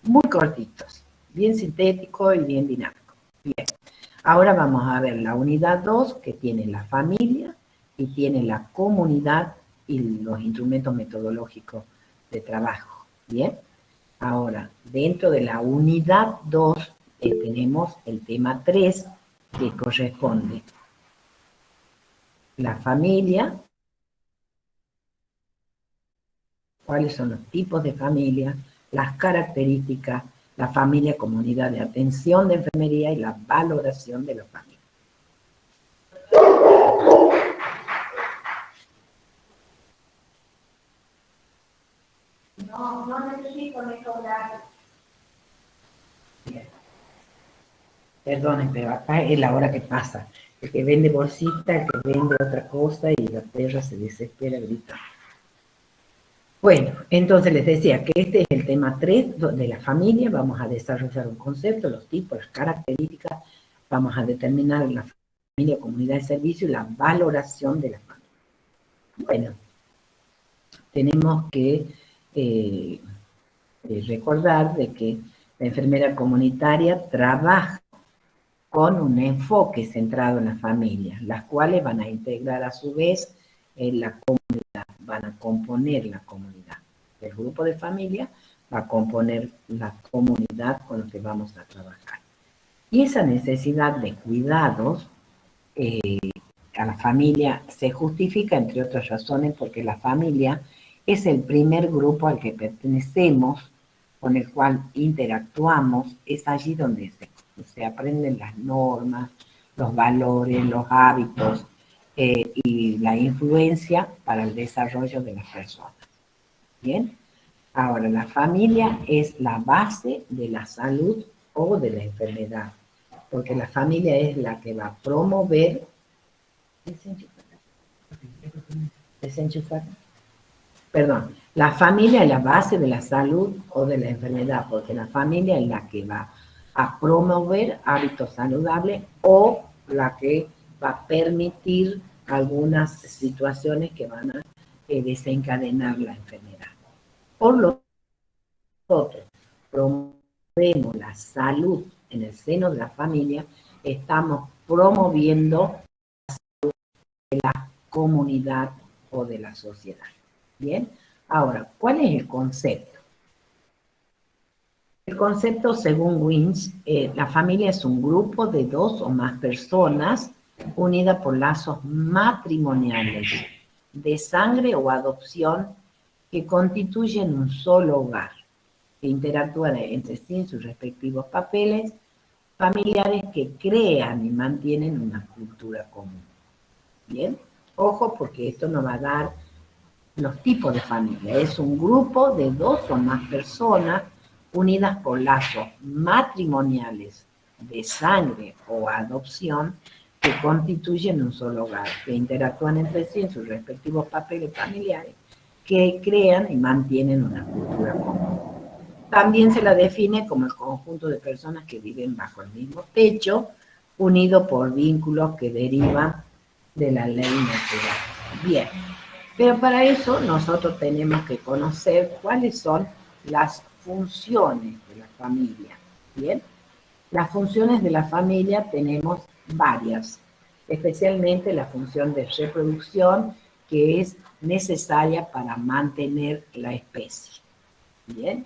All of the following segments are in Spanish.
muy cortitos, bien sintético y bien dinámico. Bien, ahora vamos a ver la unidad 2 que tiene la familia y tiene la comunidad y los instrumentos metodológicos de trabajo. Bien, ahora dentro de la unidad 2 tenemos el tema 3 que corresponde la familia, cuáles son los tipos de familia, las características, la familia como unidad de atención de enfermería y la valoración de la familia. No necesito mejorar. Bien. Perdonen, pero acá es la hora que pasa. El que vende bolsita, el que vende otra cosa y la perra se desespera gritando. Bueno, entonces les decía que este es el tema 3 de la familia. Vamos a desarrollar un concepto, los tipos, las características. Vamos a determinar la familia, comunidad de servicio y la valoración de la familia. Bueno, tenemos que recordar de que la enfermera comunitaria trabaja con un enfoque centrado en la familia, las cuales van a integrar a su vez en la comunidad, van a componer la comunidad. El grupo de familia va a componer la comunidad con la que vamos a trabajar. Y esa necesidad de cuidados a la familia se justifica, entre otras razones, porque la familia es el primer grupo al que pertenecemos, con el cual interactuamos, es allí donde se aprenden las normas, los valores, los hábitos y la influencia para el desarrollo de las personas. ¿Bien? Ahora, la familia es la base de la salud o de la enfermedad, porque la familia es la que va a promover. Desenchufar. Perdón, la familia es la base de la salud o de la enfermedad, porque la familia es la que va a promover hábitos saludables o la que va a permitir algunas situaciones que van a desencadenar la enfermedad. Por lo tanto, promovemos la salud en el seno de la familia, estamos promoviendo la comunidad o de la sociedad. Bien, ahora, ¿cuál es el concepto? El concepto, según Winch, la familia es un grupo de dos o más personas unidas por lazos matrimoniales, de sangre o adopción, que constituyen un solo hogar, que interactúan entre sí en sus respectivos papeles familiares, que crean y mantienen una cultura común. Bien, ojo, porque esto nos va a dar los tipos de familia. Es un grupo de dos o más personas unidas por lazos matrimoniales de sangre o adopción que constituyen un solo hogar, que interactúan entre sí en sus respectivos papeles familiares, que crean y mantienen una cultura común. También se la define como el conjunto de personas que viven bajo el mismo techo, unido por vínculos que derivan de la ley natural. Bien, pero para eso nosotros tenemos que conocer cuáles son las funciones de la familia. Bien, las funciones de la familia tenemos varias, especialmente la función de reproducción, que es necesaria para mantener la especie. Bien,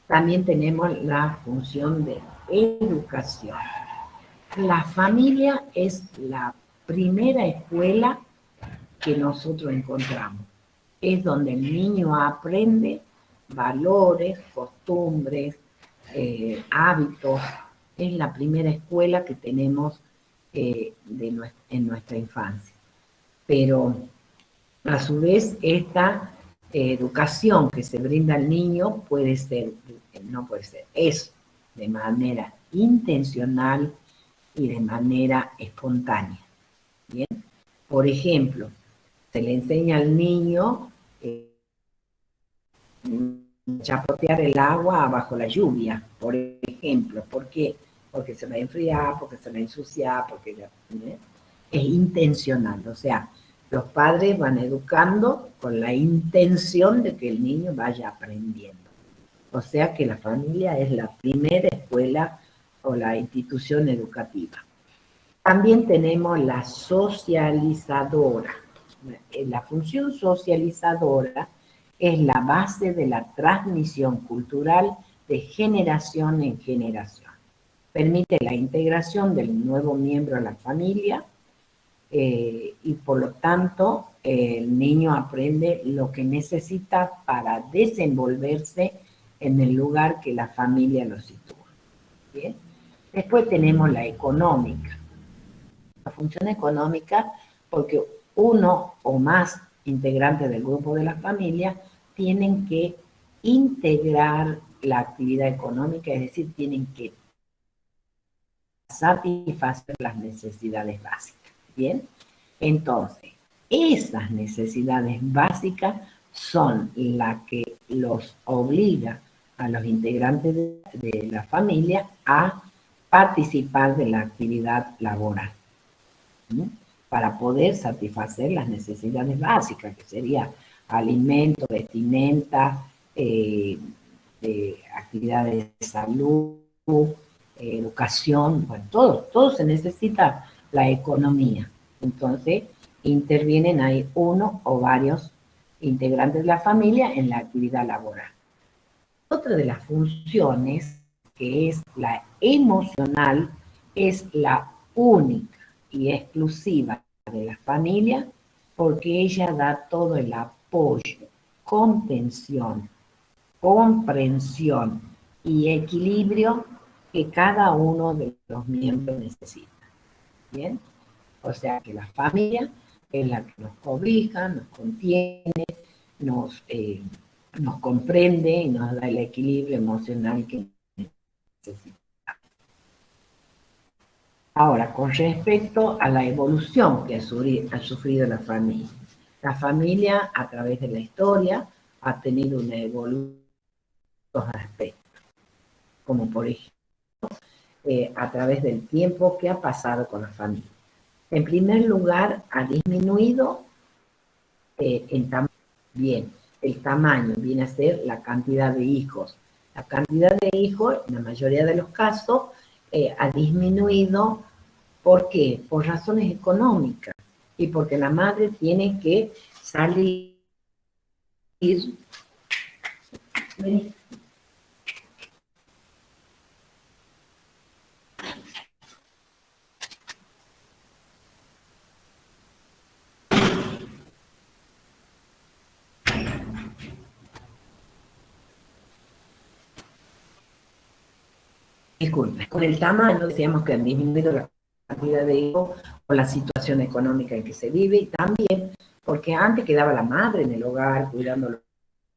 también tenemos la función de educación. La familia es la primera escuela que nosotros encontramos. Es donde el niño aprende valores, costumbres, hábitos. Es la primera escuela que tenemos en nuestra infancia. Pero a su vez esta educación que se brinda al niño puede ser, no puede ser, es de manera intencional y de manera espontánea. ¿Bien? Por ejemplo, se le enseña al niño chapotear el agua bajo la lluvia, por ejemplo. ¿Por qué? Porque se va a enfriar, porque se va a ensuciar, porque ya, es intencional. O sea, los padres van educando con la intención de que el niño vaya aprendiendo. O sea que la familia es la primera escuela o la institución educativa. También tenemos la socializadora. La función socializadora es la base de la transmisión cultural de generación en generación. Permite la integración del nuevo miembro a la familia y por lo tanto el niño aprende lo que necesita para desenvolverse en el lugar que la familia lo sitúa. ¿Bien? Después tenemos la económica. La función económica porque uno o más integrantes del grupo de la familia tienen que integrar la actividad económica, es decir, tienen que satisfacer las necesidades básicas. ¿Bien? Entonces, esas necesidades básicas son las que los obliga a los integrantes de la familia a participar de la actividad laboral, ¿no? Para poder satisfacer las necesidades básicas, que sería alimento, vestimenta, actividades de salud, educación, bueno, todo se necesita la economía. Entonces, intervienen ahí uno o varios integrantes de la familia en la actividad laboral. Otra de las funciones, que es la emocional, es la única y exclusiva de la familia porque ella da todo el apoyo, contención, comprensión y equilibrio que cada uno de los miembros necesita. ¿Bien? O sea que la familia es la que nos cobija, nos contiene, nos comprende y nos da el equilibrio emocional que necesitamos. Ahora, con respecto a la evolución que ha sufrido la familia. La familia, a través de la historia, ha tenido una evolución en dos aspectos, como por ejemplo, a través del tiempo que ha pasado con la familia. En primer lugar, ha disminuido en tamaño. Bien, el tamaño viene a ser la cantidad de hijos. La cantidad de hijos, en la mayoría de los casos, ha disminuido. ¿Por qué? Por razones económicas y porque la madre tiene que salir. Disculpe, con el tamaño decíamos que han disminuido la cantidad de hijos por la situación económica en que se vive y también porque antes quedaba la madre en el hogar cuidando a los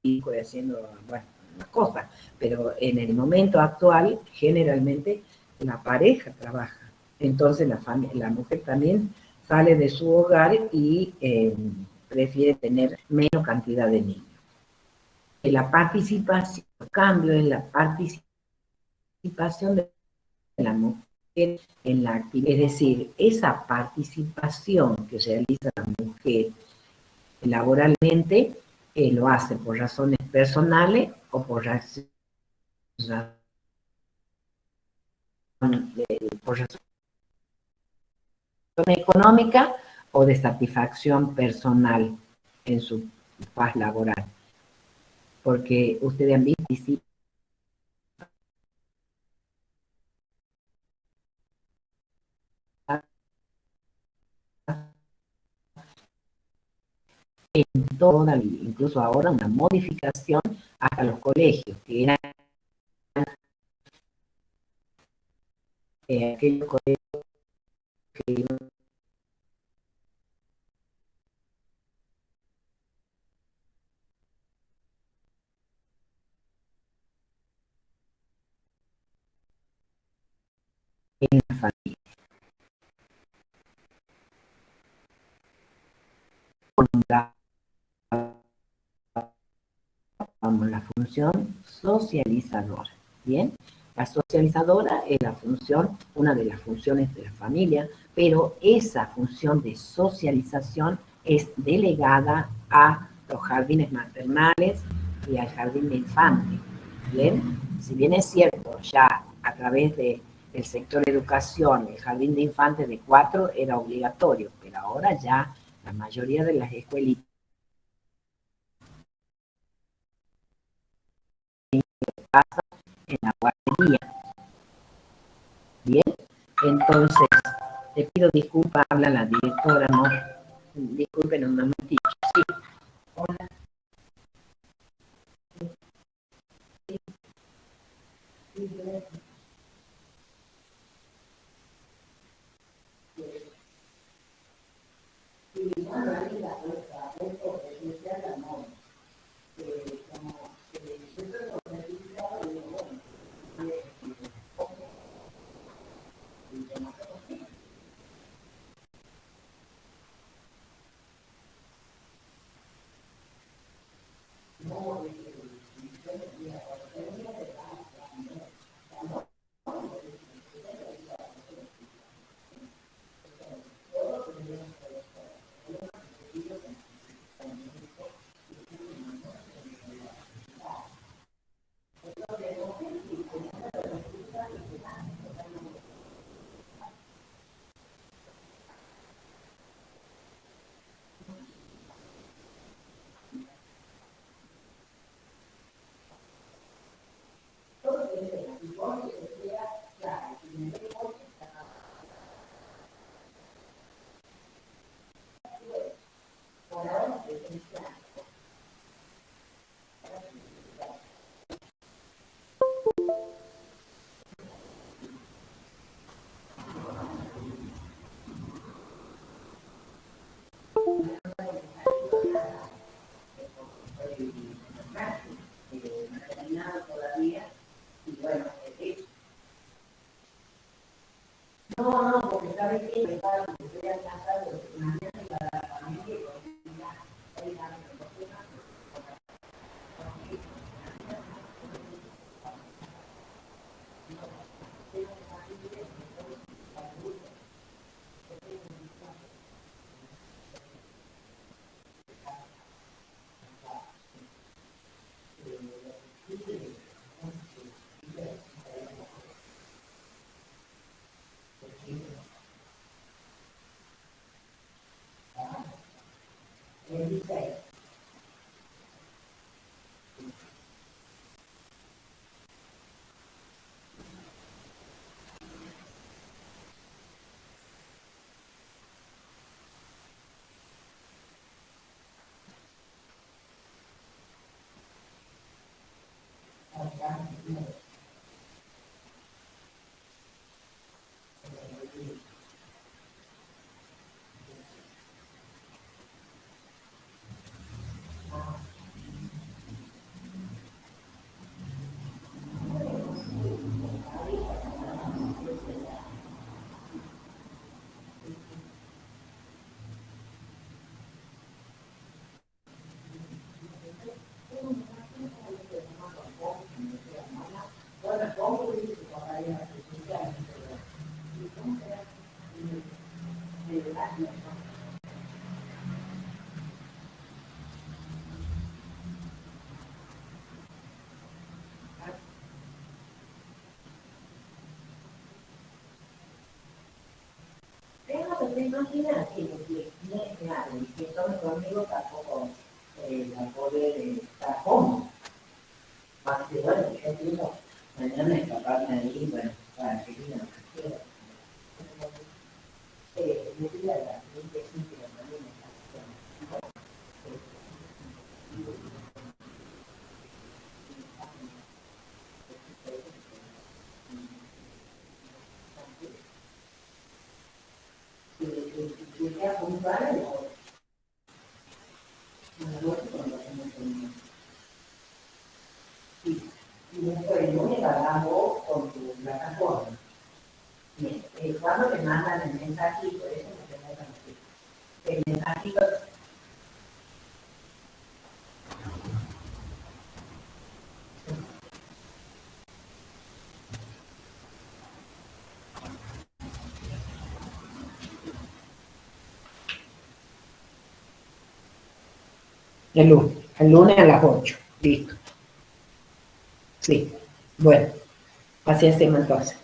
hijos y haciendo, bueno, las cosas, pero en el momento actual generalmente la pareja trabaja, entonces la mujer también sale de su hogar y prefiere tener menos cantidad de niños. En la participación, cambio en la participación de la mujer en la actividad, es decir, esa participación que realiza la mujer laboralmente lo hace por razones personales o por razones económicas o de satisfacción personal en su paz laboral. Porque ustedes han visto en toda, incluso ahora una modificación hasta los colegios, que eran aquellos colegios que en la familia. La función socializadora. Bien, la socializadora es la función, una de las funciones de la familia, pero esa función de socialización es delegada a los jardines maternales y al jardín de infantes. Bien, si bien es cierto, ya a través del sector educación, el jardín de infantes de 4 era obligatorio, pero ahora ya la mayoría de las escuelitas en la guardería. Bien, entonces te pido disculpas, habla la directora, no, disculpen un momentito. Sí, hola. Tengo que te imaginas que no es claro, y que tome conmigo tampoco la poder estar cómodo. Más que bueno, yo quiero mañana escaparme ahí, bueno, para que digan lo que quiero. Me pide a la gente que también está llegué a comprar una noche cuando hacemos el y después el lunes hablamos con tu plataforma. Bien, cuando te mandan el mensajito, eso no te mandan así. El mensajito, el lunes a las 8, listo. Sí, bueno, así hacemos entonces.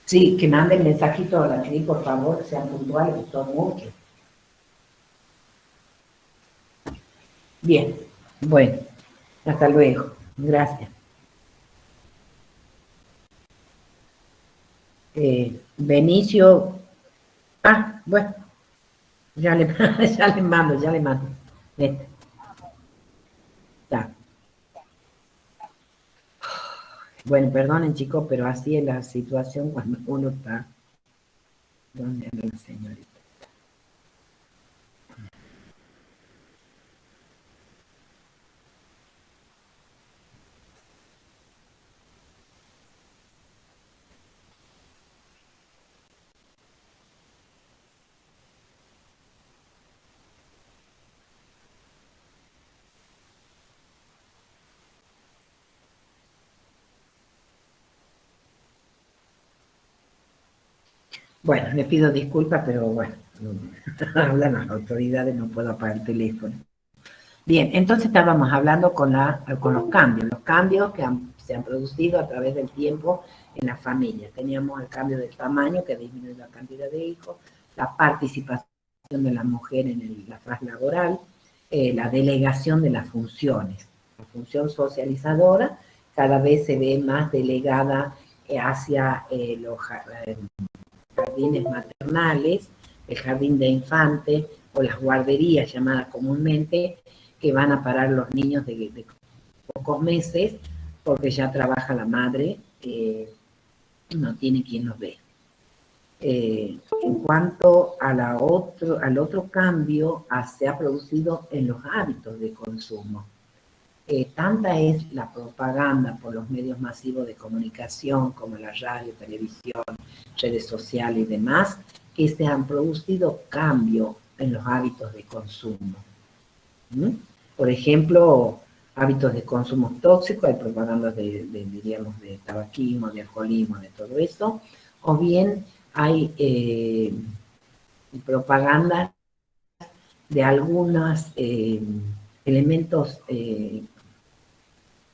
Sí, que manden mensajito a la Cris, por favor, sean puntuales, que son muchos. Bien, bueno, hasta luego. Gracias. Benicio, bueno, ya le, ya le mando. Este, ya. Bueno, perdonen chicos, pero así es la situación cuando uno está. ¿Dónde anda la señorita? Bueno, le pido disculpas, pero bueno, hablan las autoridades, no puedo apagar el teléfono. Bien, entonces estábamos hablando con los cambios que se han producido a través del tiempo en la familia. Teníamos el cambio del tamaño, que disminuye la cantidad de hijos, la participación de la mujer en la fase laboral, la delegación de las funciones. La función socializadora cada vez se ve más delegada hacia los jardines maternales, el jardín de infantes o las guarderías llamadas comúnmente, que van a parar los niños de pocos meses porque ya trabaja la madre, no tiene quien los ve. En cuanto a al otro cambio, se ha producido en los hábitos de consumo. Tanta es la propaganda por los medios masivos de comunicación como la radio, televisión, redes sociales y demás, que se han producido cambios en los hábitos de consumo. ¿Mm? Por ejemplo, hábitos de consumo tóxico, hay propaganda diríamos, de tabaquismo, de alcoholismo, de todo eso, o bien hay propaganda de algunos elementos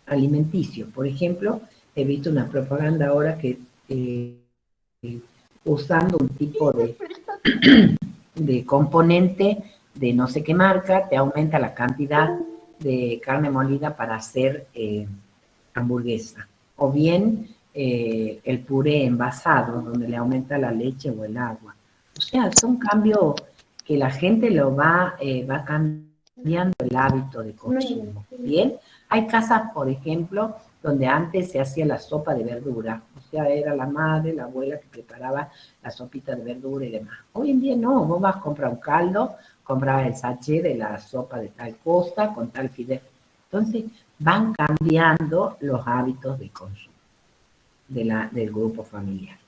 alimenticios. Por ejemplo, he visto una propaganda ahora que usando un tipo de componente de no sé qué marca, te aumenta la cantidad de carne molida para hacer hamburguesa. O bien el puré envasado, donde le aumenta la leche o el agua. O sea, son cambios que la gente va cambiando el hábito de consumo. Bien, hay casas, por ejemplo, donde antes se hacía la sopa de verdura, o sea, era la madre, la abuela que preparaba la sopita de verdura y demás. Hoy en día no, vos vas a comprar un caldo, compras el sachet de la sopa de tal cosa con tal fideo. Entonces, van cambiando los hábitos de consumo del grupo familiar.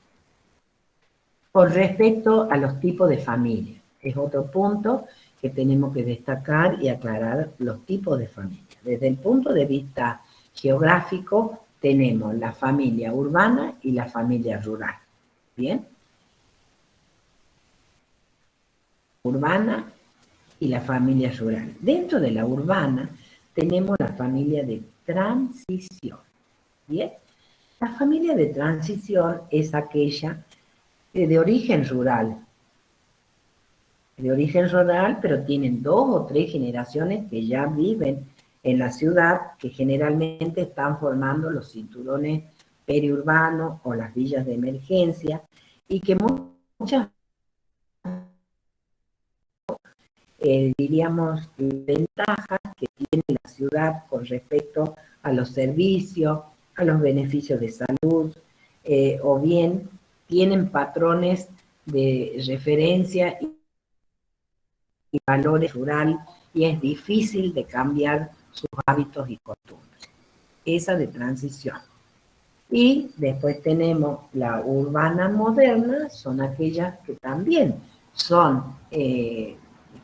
Con respecto a los tipos de familia, es otro punto que tenemos que destacar y aclarar los tipos de familia. Desde el punto de vista geográfico, tenemos la familia urbana y la familia rural. ¿Bien? Urbana y la familia rural. Dentro de la urbana tenemos la familia de transición. ¿Bien? La familia de transición es aquella de origen rural, pero tienen 2 o 3 generaciones que ya viven en la ciudad, que generalmente están formando los cinturones periurbanos o las villas de emergencia, y que muchas, diríamos, ventajas que tiene la ciudad con respecto a los servicios, a los beneficios de salud, o bien tienen patrones de referencia y valores rural, y es difícil de cambiar sus hábitos y costumbres. Esa de transición. Y después tenemos la urbana moderna, son aquellas que también son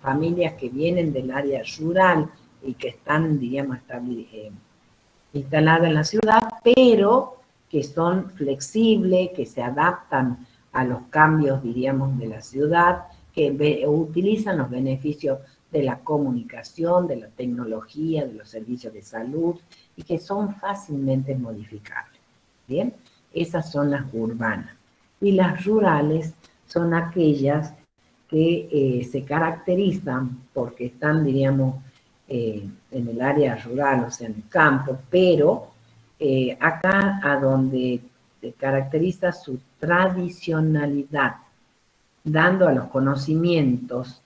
familias que vienen del área rural y que están, diríamos, instaladas en la ciudad, pero que son flexibles, que se adaptan a los cambios, diríamos, de la ciudad, que utilizan los beneficios de la comunicación, de la tecnología, de los servicios de salud y que son fácilmente modificables. Bien, esas son las urbanas. Y las rurales son aquellas que se caracterizan porque están, diríamos, en el área rural, o sea, en el campo, pero acá a donde caracteriza su tradicionalidad, dando a los conocimientos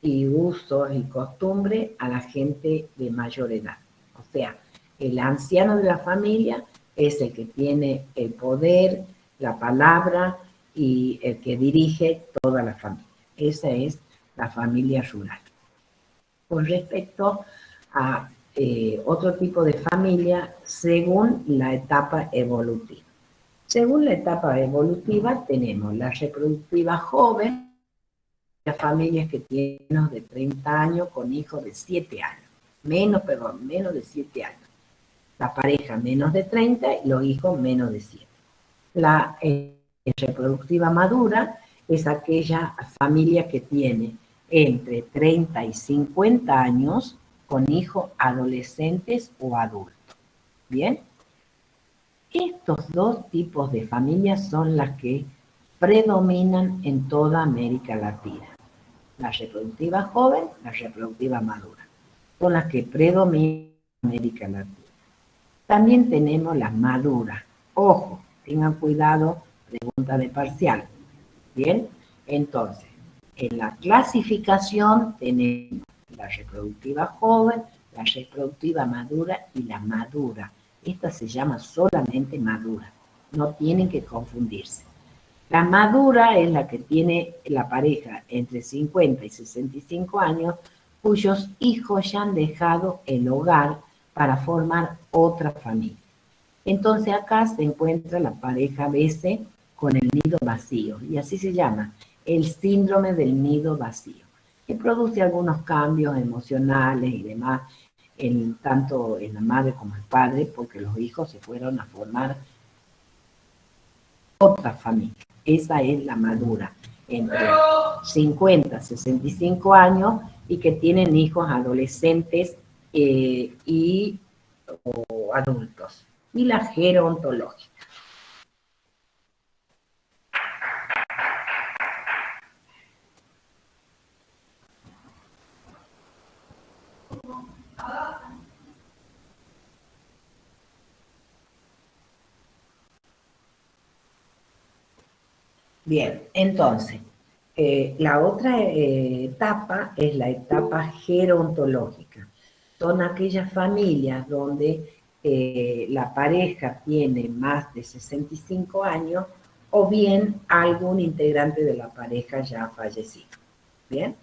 y usos y costumbres a la gente de mayor edad. O sea, el anciano de la familia es el que tiene el poder, la palabra y el que dirige toda la familia. Esa es la familia rural. Con respecto a otro tipo de familia, según la etapa evolutiva. Según la etapa evolutiva, tenemos la reproductiva joven, las familias que tienen menos de 30 años con hijos de 7 años. Menos de 7 años. La pareja menos de 30 y los hijos menos de 7. La reproductiva madura es aquella familia que tiene entre 30 y 50 años con hijos adolescentes o adultos. ¿Bien? Estos dos tipos de familias son las que predominan en toda América Latina. La reproductiva joven, la reproductiva madura. Son las que predominan en América Latina. También tenemos las maduras. Ojo, tengan cuidado, pregunta de parcial. Bien, entonces, en la clasificación tenemos la reproductiva joven, la reproductiva madura y la madura. Esta se llama solamente madura. No tienen que confundirse. La madura es la que tiene la pareja entre 50 y 65 años, cuyos hijos ya han dejado el hogar para formar otra familia. Entonces acá se encuentra la pareja BC con el nido vacío, y así se llama, el síndrome del nido vacío, que produce algunos cambios emocionales y demás, tanto en la madre como el padre, porque los hijos se fueron a formar otra familia. Esa es la madura, entre 50 y 65 años y que tienen hijos adolescentes o adultos. Y la gerontológica. Bien, entonces, la otra etapa es la etapa gerontológica. Son aquellas familias donde la pareja tiene más de 65 años o bien algún integrante de la pareja ya ha fallecido. Bien,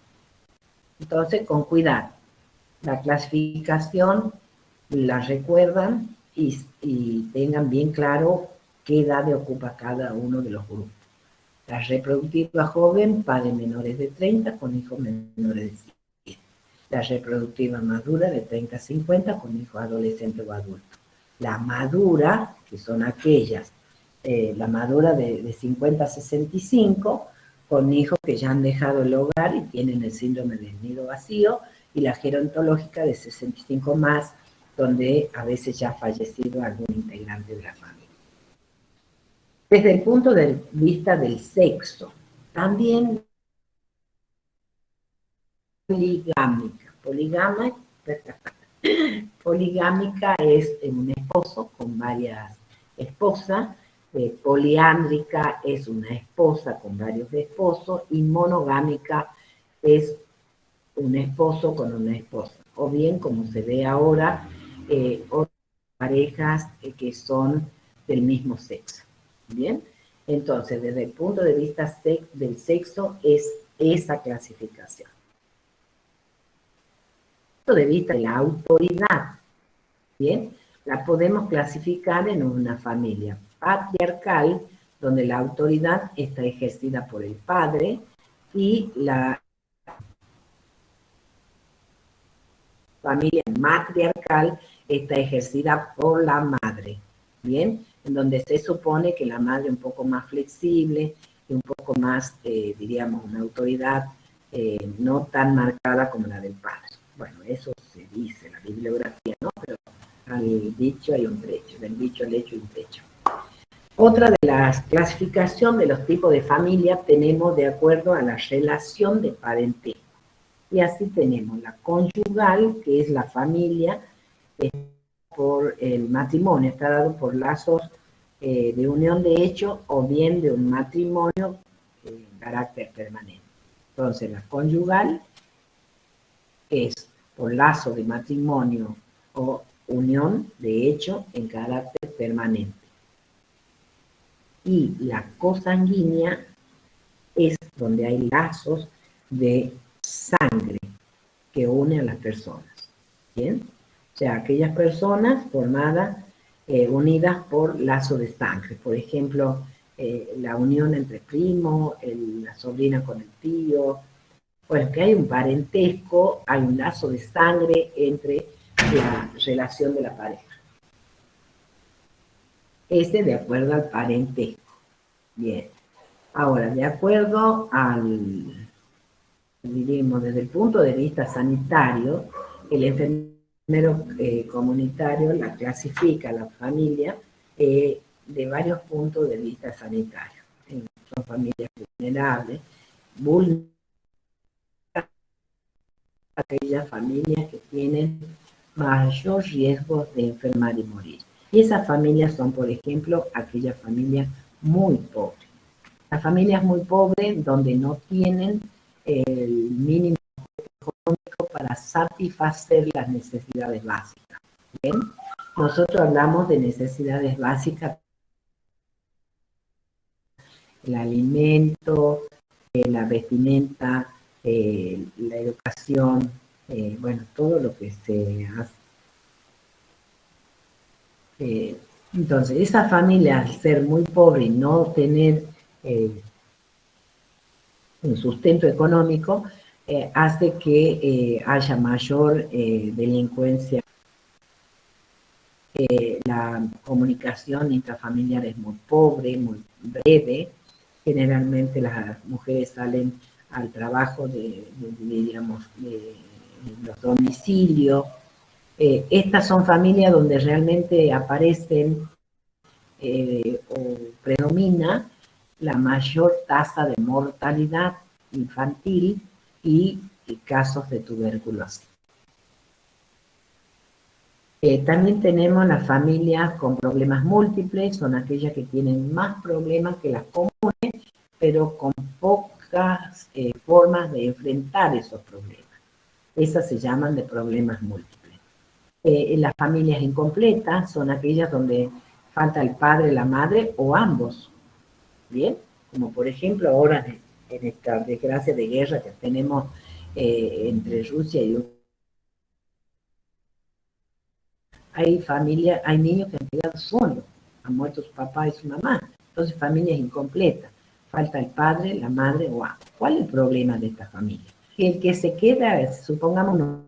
entonces con cuidado. La clasificación la recuerdan y tengan bien claro qué edad ocupa cada uno de los grupos. La reproductiva joven, padres menores de 30 con hijos menores de 7. La reproductiva madura de 30 a 50 con hijos adolescentes o adultos. La madura, que son aquellas, la madura de 50 a 65 con hijos que ya han dejado el hogar y tienen el síndrome del nido vacío, y la gerontológica de 65 más, donde a veces ya ha fallecido algún integrante de la familia. Desde el punto de vista del sexo, también poligámica es un esposo con varias esposas, poliándrica es una esposa con varios esposos y monogámica es un esposo con una esposa. O bien, como se ve ahora, otras parejas que son del mismo sexo. Bien, entonces desde el punto de vista del sexo es esa clasificación. Desde el punto de vista de la autoridad, bien, la podemos clasificar en una familia patriarcal, donde la autoridad está ejercida por el padre y la familia matriarcal está ejercida por la madre, ¿bien? En donde se supone que la madre es un poco más flexible y un poco más, diríamos, una autoridad no tan marcada como la del padre. Bueno, eso se dice en la bibliografía, ¿no? Pero al dicho hay un trecho, del dicho al hecho hay un trecho. Otra de las clasificaciones de los tipos de familia tenemos de acuerdo a la relación de parentesco. Y así tenemos la conyugal, que es la familia por el matrimonio, está dado por lazos de unión de hecho o bien de un matrimonio en carácter permanente. Entonces, la conyugal es por lazo de matrimonio o unión de hecho en carácter permanente. Y la consanguínea es donde hay lazos de sangre que une a las personas. ¿Bien? O sea, aquellas personas formadas, unidas por lazo de sangre. Por ejemplo, la unión entre primo, la sobrina con el tío. Bueno, que hay un parentesco, hay un lazo de sangre entre la relación de la pareja. Este de acuerdo al parentesco. Bien. Ahora, de acuerdo al, diríamos, desde el punto de vista sanitario, el enfermero comunitario la clasifica a la familia de varios puntos de vista sanitario. Son familias vulnerables, aquellas familias que tienen mayor riesgo de enfermar y morir. Y esas familias son, por ejemplo, aquellas familias muy pobres. Las familias muy pobres donde no tienen el mínimo económico para satisfacer las necesidades básicas. ¿Bien? Nosotros hablamos de necesidades básicas, el alimento, la vestimenta, la educación, bueno, todo lo que se hace. Entonces, esa familia, al ser muy pobre y no tener un sustento económico, hace que haya mayor delincuencia. La comunicación intrafamiliar es muy pobre, muy breve. Generalmente las mujeres salen al trabajo de los domicilios. Estas son familias donde realmente aparecen o predomina la mayor tasa de mortalidad infantil y casos de tuberculosis. También tenemos las familias con problemas múltiples, son aquellas que tienen más problemas que las comunes, pero con pocas formas de enfrentar esos problemas. Esas se llaman de problemas múltiples. Las familias incompletas son aquellas donde falta el padre, la madre o ambos. Bien, como por ejemplo ahora en esta desgracia de guerra que tenemos entre Rusia y Ucrania. Hay familias, hay niños que han quedado solos, han muerto su papá y su mamá, entonces familias incompletas, falta el padre, la madre o ambos. ¿Cuál es el problema de esta familia? El que se queda, supongamos,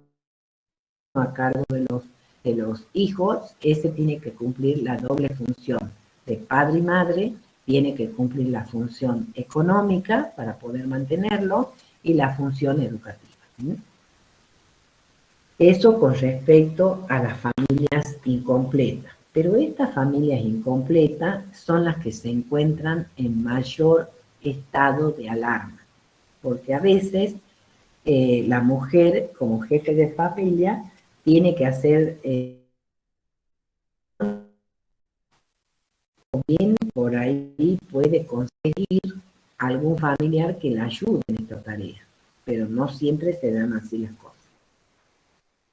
a cargo de los hijos, ese tiene que cumplir la doble función de padre y madre, tiene que cumplir la función económica para poder mantenerlo y la función educativa. Eso con respecto a las familias incompletas. Pero estas familias incompletas son las que se encuentran en mayor estado de alarma, porque a veces la mujer, como jefe de familia, tiene que hacer, o bien por ahí puede conseguir algún familiar que la ayude en esta tarea, pero no siempre se dan así las cosas.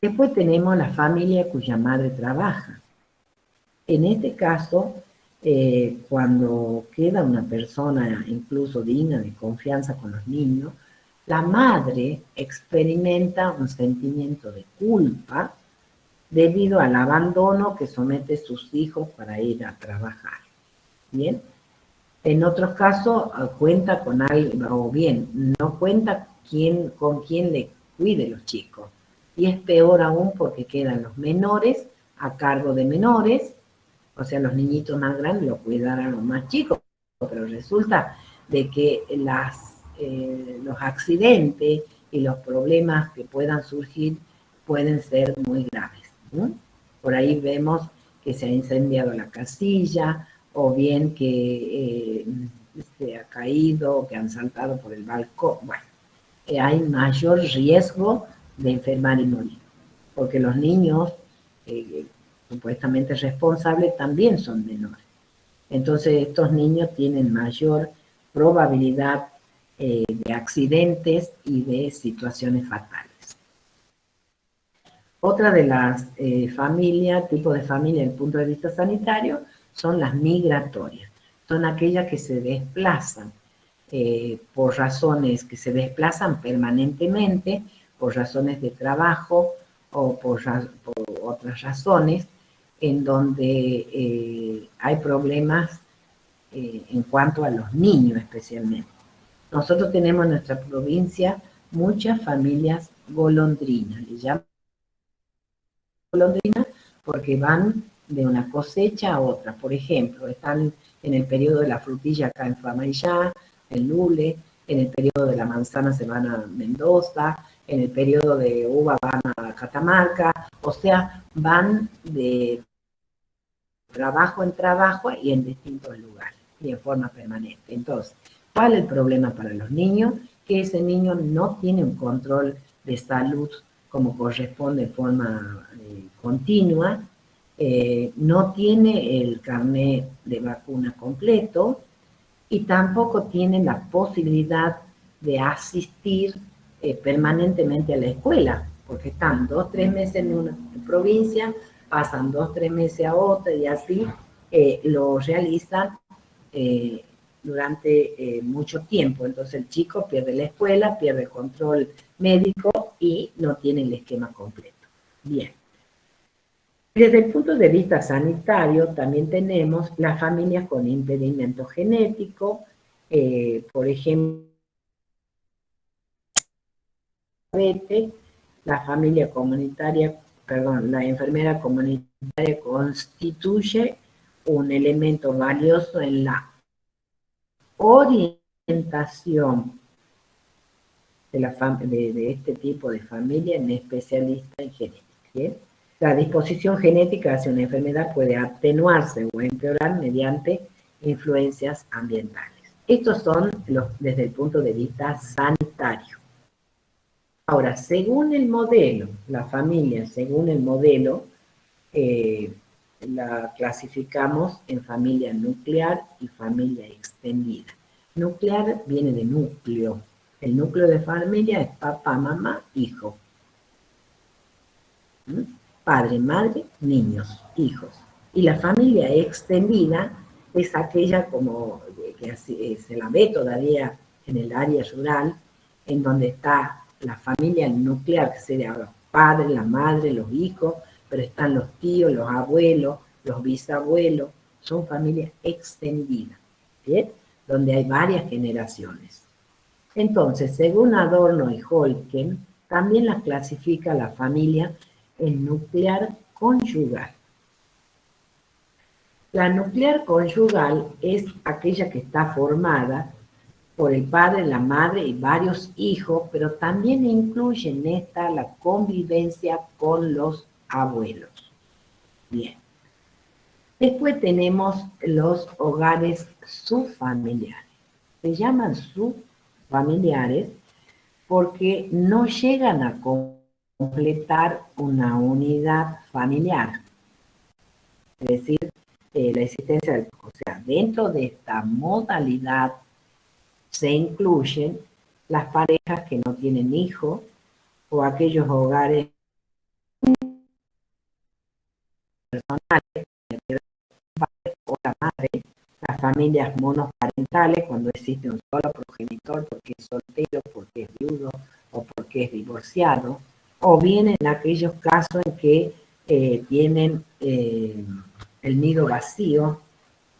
Después tenemos la familia cuya madre trabaja. En este caso, cuando queda una persona incluso digna de confianza con los niños, la madre experimenta un sentimiento de culpa debido al abandono que somete a sus hijos para ir a trabajar. ¿Bien? En otros casos cuenta con alguien, o bien, no cuenta con quien le cuide los chicos. Y es peor aún porque quedan los menores a cargo de menores, o sea, los niñitos más grandes lo cuidarán los más chicos, pero resulta de que las los accidentes y los problemas que puedan surgir pueden ser muy graves, ¿no? Por ahí vemos que se ha incendiado la casilla, o bien que se ha caído, que han saltado por el balcón. Bueno, hay mayor riesgo de enfermar y morir, porque los niños supuestamente responsables también son menores. Entonces estos niños tienen mayor probabilidad de accidentes y de situaciones fatales. Otra de las familias, tipos de familia desde el punto de vista sanitario, son las migratorias. Son aquellas que se desplazan por razones que se desplazan permanentemente, por razones de trabajo o por otras razones, en donde hay problemas en cuanto a los niños especialmente. Nosotros tenemos en nuestra provincia muchas familias golondrinas, le llaman golondrinas porque van de una cosecha a otra. Por ejemplo, están en el periodo de la frutilla acá en Famaillá, en Lule, en el periodo de la manzana se van a Mendoza, en el periodo de uva van a Catamarca, o sea, van de trabajo en trabajo y en distintos lugares y en forma permanente. Entonces, ¿cuál es el problema para los niños? Que ese niño no tiene un control de salud como corresponde en forma continua, no tiene el carnet de vacuna completo y tampoco tiene la posibilidad de asistir permanentemente a la escuela, porque están 2 o 3 meses en una provincia, pasan 2 o 3 meses a otra y así lo realizan durante mucho tiempo. Entonces el chico pierde la escuela, pierde el control médico y no tiene el esquema completo. Bien. Desde el punto de vista sanitario, también tenemos las familias con impedimento genético, por ejemplo, la familia comunitaria, perdón, la enfermera comunitaria constituye un elemento valioso en la orientación de este tipo de familia en especialista en genética. ¿Bien? La disposición genética hacia una enfermedad puede atenuarse o empeorar mediante influencias ambientales. Estos son desde el punto de vista sanitario. Ahora, según el modelo, la familia, según el modelo, la clasificamos en familia nuclear y familia extendida. Nuclear viene de núcleo. El núcleo de familia es papá, mamá, hijo. Padre, madre, niños, hijos. Y la familia extendida es aquella como que se la ve todavía en el área rural, en donde está la familia nuclear, que sería los padres, la madre, los hijos, pero están los tíos, los abuelos, los bisabuelos, son familias extendidas, ¿bien? Donde hay varias generaciones. Entonces, según Adorno y Holken, también la clasifica la familia en nuclear conyugal. La nuclear conyugal es aquella que está formada por el padre, la madre y varios hijos, pero también incluye en esta la convivencia con los abuelos. Bien. Después tenemos los hogares subfamiliares. Se llaman subfamiliares porque no llegan a completar una unidad familiar. Es decir, la existencia, o sea, dentro de esta modalidad se incluyen las parejas que no tienen hijos o aquellos hogares personales o la madre, las familias monoparentales cuando existe un solo progenitor porque es soltero, porque es viudo o porque es divorciado, o bien en aquellos casos en que tienen el nido vacío,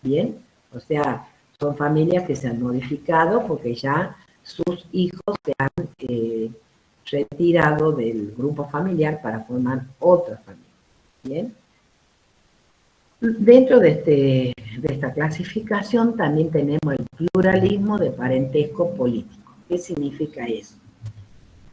¿bien? O sea, son familias que se han modificado porque ya sus hijos se han retirado del grupo familiar para formar otra familia, ¿bien? Dentro de esta clasificación también tenemos el pluralismo de parentesco político. ¿Qué significa eso?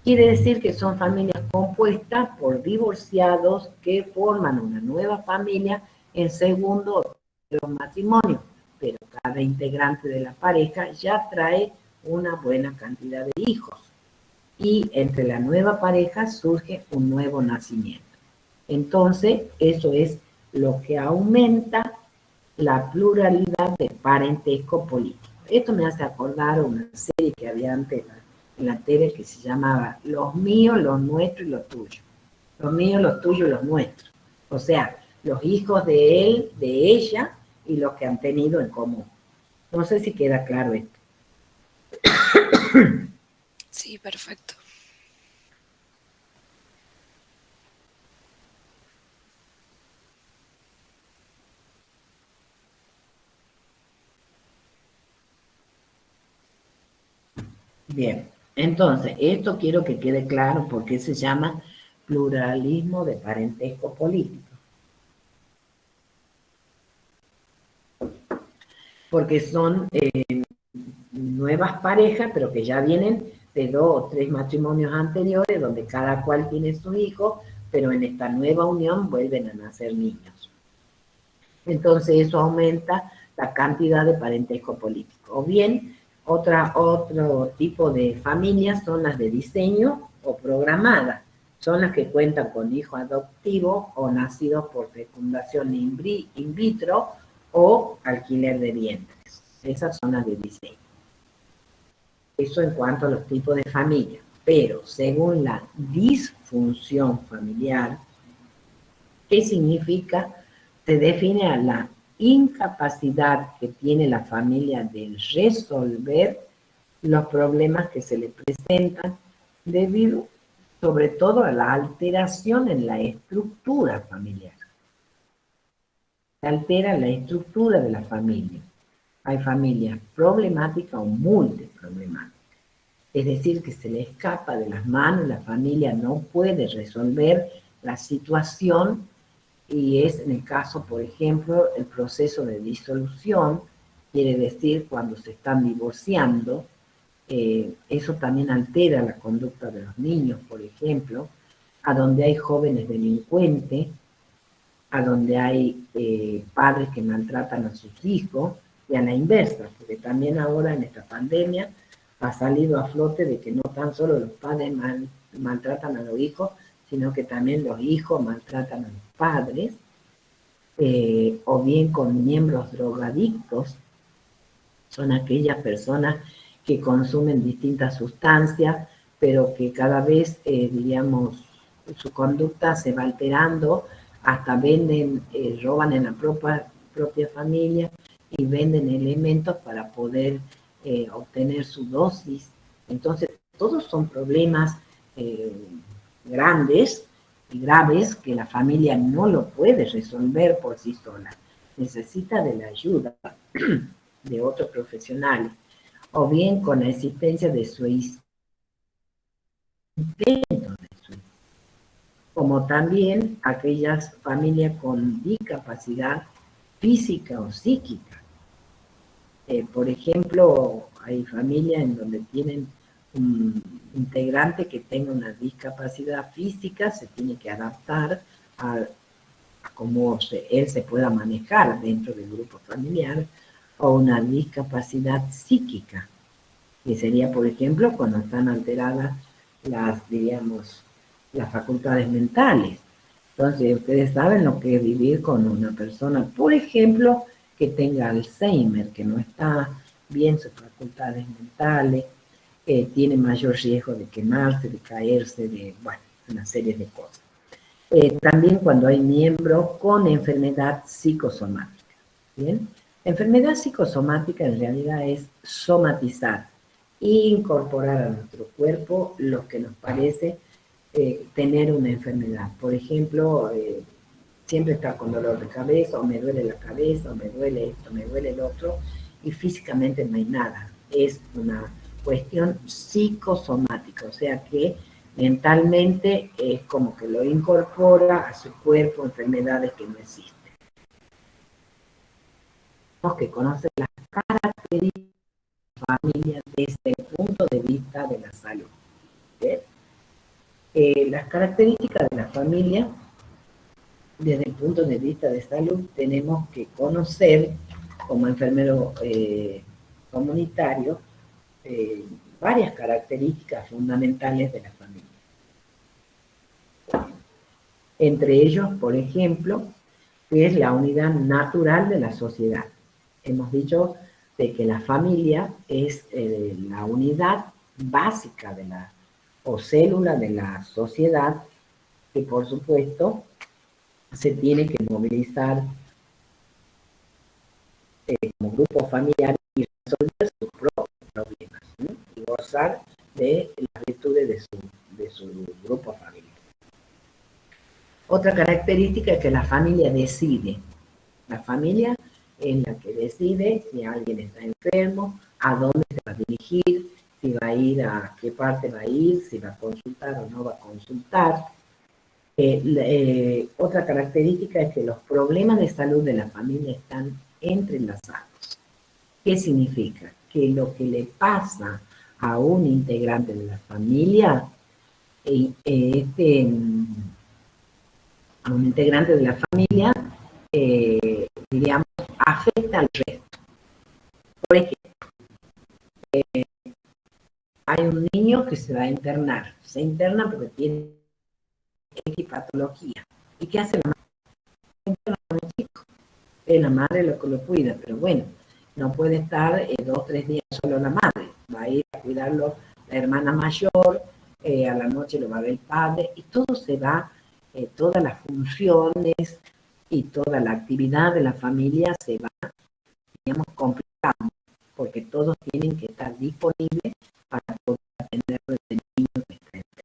Quiere decir que son familias compuestas por divorciados que forman una nueva familia en segundo o tercer matrimonio, pero cada integrante de la pareja ya trae una buena cantidad de hijos y entre la nueva pareja surge un nuevo nacimiento. Entonces, eso es lo que aumenta la pluralidad de parentesco político. Esto me hace acordar una serie que había antes en la tele que se llamaba Los míos, los nuestros y los tuyos. Los míos, los tuyos y los nuestros. O sea, los hijos de él, de ella y los que han tenido en común. No sé si queda claro esto. Sí, perfecto. Bien, entonces, esto quiero que quede claro porque se llama pluralismo de parentesco político. Porque son nuevas parejas, pero que ya vienen de 2 o 3 matrimonios anteriores, donde cada cual tiene su hijo, pero en esta nueva unión vuelven a nacer niños. Entonces eso aumenta la cantidad de parentesco político. O bien, otro tipo de familias son las de diseño o programadas. Son las que cuentan con hijos adoptivos o nacidos por fecundación in vitro o alquiler de vientres. Esas son las de diseño. Eso en cuanto a los tipos de familia. Pero según la disfunción familiar, ¿qué significa? Se define a la incapacidad que tiene la familia de resolver los problemas que se le presentan debido sobre todo a la alteración en la estructura familiar. Se altera la estructura de la familia. Hay familias problemáticas o multiproblemáticas. Es decir, que se le escapa de las manos, la familia no puede resolver la situación y es en el caso, por ejemplo, el proceso de disolución, quiere decir cuando se están divorciando, eso también altera la conducta de los niños, por ejemplo, a donde hay jóvenes delincuentes, a donde hay padres que maltratan a sus hijos, y a la inversa, porque también ahora en esta pandemia ha salido a flote de que no tan solo los padres maltratan a los hijos, sino que también los hijos maltratan a los padres, o bien con miembros drogadictos, son aquellas personas que consumen distintas sustancias, pero que cada vez, diríamos, su conducta se va alterando, hasta venden, roban en la propia familia y venden elementos para poder obtener su dosis. Entonces, todos son problemas grandes y graves que la familia no lo puede resolver por sí sola. Necesita de la ayuda de otros profesionales, o bien con la existencia de suicidio, como también aquellas familias con discapacidad física o psíquica. Por ejemplo, hay familias en donde tienen un integrante que tenga una discapacidad física, se tiene que adaptar a cómo él se pueda manejar dentro del grupo familiar, o una discapacidad psíquica, que sería, por ejemplo, cuando están alteradas las, diríamos, las facultades mentales. Entonces, ustedes saben lo que es vivir con una persona, por ejemplo, que tenga Alzheimer, que no está bien sus facultades mentales, tiene mayor riesgo de quemarse, de caerse, de, bueno, una serie de cosas. También cuando hay miembros con enfermedad psicosomática. ¿Bien? La enfermedad psicosomática en realidad es somatizar e incorporar a nuestro cuerpo lo que nos parece tener una enfermedad. Por ejemplo, siempre estar con dolor de cabeza, o me duele la cabeza, o me duele esto, me duele el otro, y físicamente no hay nada. Es una cuestión psicosomática, o sea que mentalmente es como que lo incorpora a su cuerpo enfermedades que no existen. Tenemos que conocer las características de la familia desde el punto de de vista de la salud. ¿Bien? Las características de la familia, desde el punto de vista de salud, tenemos que conocer como enfermero comunitario varias características fundamentales de la familia. Entre ellos, por ejemplo, que es la unidad natural de la sociedad. Hemos dicho de que la familia es la unidad básica de la, o célula de la sociedad, que por supuesto se tiene que movilizar como grupo familiar y resolver sus propios problemas, ¿sí? Y gozar de las virtudes de su grupo familiar. Otra característica es que la familia decide. La familia es la que decide si alguien está enfermo, a dónde se va a dirigir, si va a ir a qué parte va a ir, si va a consultar o no va a consultar. Otra característica es que los problemas de salud de la familia están entrelazados. ¿Qué significa? Que lo que le pasa a un integrante de la familia, a un integrante de la familia, diríamos, afecta al resto. Por ejemplo, hay un niño que se va a internar. Se interna porque tiene X patología. ¿Y qué hace la madre? Se interna con el chico. Es la madre lo que lo cuida, pero bueno, no puede estar 2 o 3 días solo la madre. Va a ir a cuidarlo la hermana mayor, a la noche lo va a ver el padre, y todo se va, todas las funciones y toda la actividad de la familia se va, digamos, complicando, porque todos tienen que estar disponibles para poder atender al niño que está enfermo.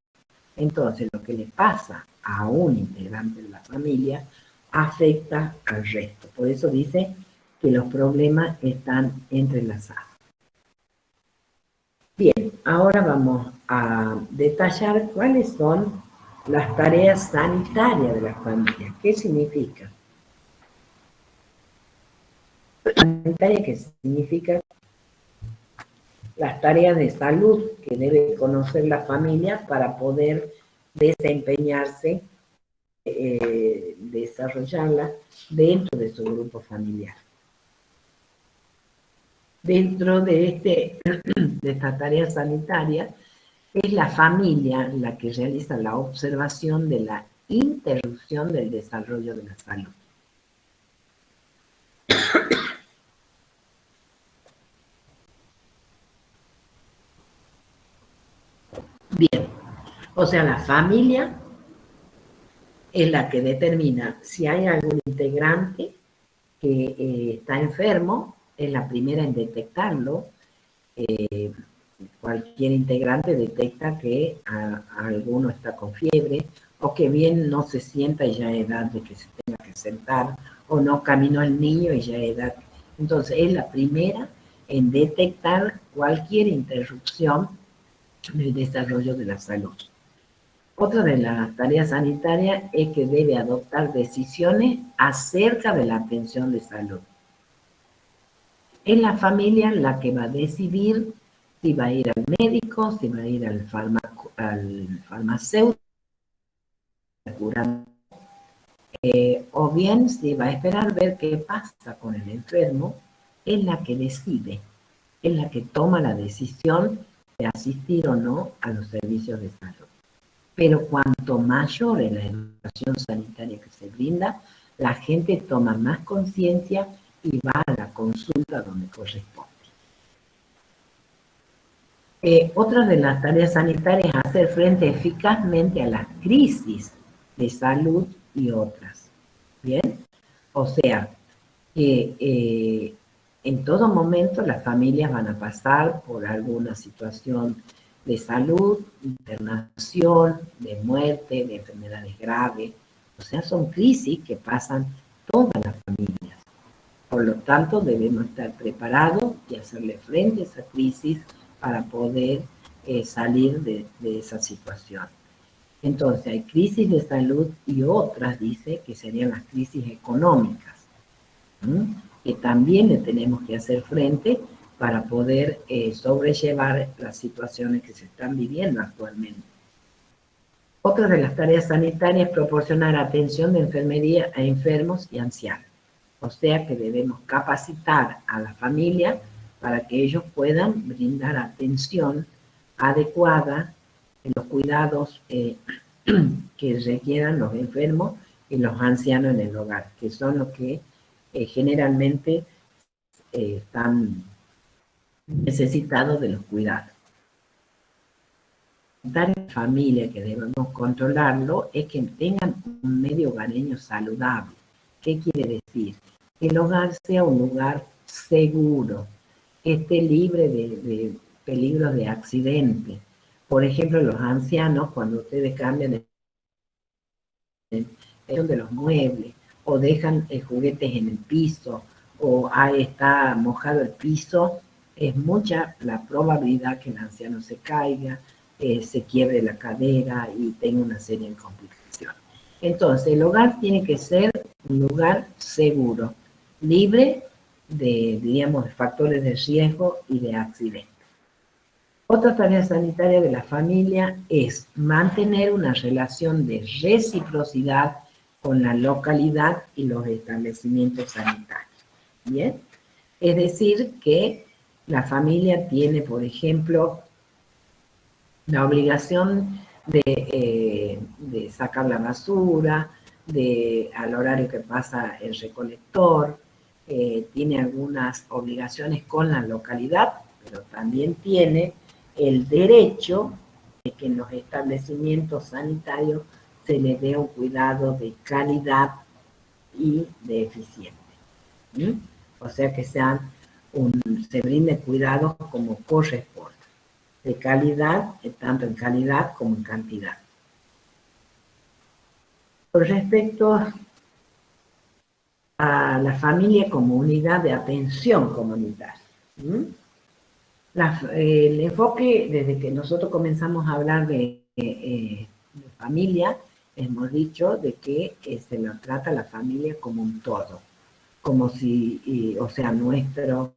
Entonces, lo que le pasa a un integrante de la familia afecta al resto. Por eso dice que los problemas están entrelazados. Bien, ahora vamos a detallar cuáles son las tareas sanitarias de la familia. ¿Qué significa? Sanitaria, que significa las tareas de salud que debe conocer la familia para poder desempeñarse, desarrollarla dentro de su grupo familiar. Dentro de esta tarea sanitaria, es la familia la que realiza la observación de la interrupción del desarrollo de la salud. Bien, o sea, la familia es la que determina si hay algún integrante que está enfermo, es la primera en detectarlo. Cualquier integrante detecta que alguno está con fiebre, o que bien no se sienta y ya es edad de que se tenga que sentar, o no caminó el niño y ya es edad. Entonces, es la primera en detectar cualquier interrupción del desarrollo de la salud. Otra de las tareas sanitarias es que debe adoptar decisiones acerca de la atención de salud. Es la familia la que va a decidir si va a ir al médico, si va a ir al farmacéutico, o bien si va a esperar ver qué pasa con el enfermo. Es la que decide, es la que toma la decisión de asistir o no a los servicios de salud. Pero cuanto mayor es la educación sanitaria que se brinda, la gente toma más conciencia y va a la consulta donde corresponde. Otra de las tareas sanitarias es hacer frente eficazmente a las crisis de salud y otras. ¿Bien? O sea, que en todo momento las familias van a pasar por alguna situación de salud, internación, de muerte, de enfermedades graves. O sea, son crisis que pasan todas las familias. Por lo tanto, debemos estar preparados y hacerle frente a esa crisis para poder salir de esa situación. Entonces, hay crisis de salud y otras, dice, que serían las crisis económicas, que también le tenemos que hacer frente para poder sobrellevar las situaciones que se están viviendo actualmente. Otra de las tareas sanitarias es proporcionar atención de enfermería a enfermos y ancianos. O sea que debemos capacitar a la familia para que ellos puedan brindar atención adecuada en los cuidados que requieran los enfermos y los ancianos en el hogar, que son los que generalmente están necesitados de los cuidados. La familia que debemos controlarlo es que tengan un medio hogareño saludable. ¿Qué quiere decir? Que el hogar sea un lugar seguro, que esté libre de peligros de accidente. Por ejemplo, los ancianos, cuando ustedes cambian de los muebles o dejan juguetes en el piso o ahí está mojado el piso, es mucha la probabilidad que el anciano se caiga, se quiebre la cadera y tenga una serie de complicaciones. Entonces, el hogar tiene que ser un lugar seguro, libre de, diríamos, de factores de riesgo y de accidentes. Otra tarea sanitaria de la familia es mantener una relación de reciprocidad con la localidad y los establecimientos sanitarios. ¿Bien? Es decir, que la familia tiene, por ejemplo, la obligación de sacar la basura, al horario que pasa el recolector, tiene algunas obligaciones con la localidad, pero también tiene el derecho de que en los establecimientos sanitarios se le dé un cuidado de calidad y de eficiencia. ¿Mm? O sea que se brinde cuidado como corresponde, de calidad, tanto en calidad como en cantidad. Con respecto a la familia como unidad de atención comunitaria. El enfoque, desde que nosotros comenzamos a hablar de familia, hemos dicho de que se nos trata a la familia como un todo, como si, o sea, nuestro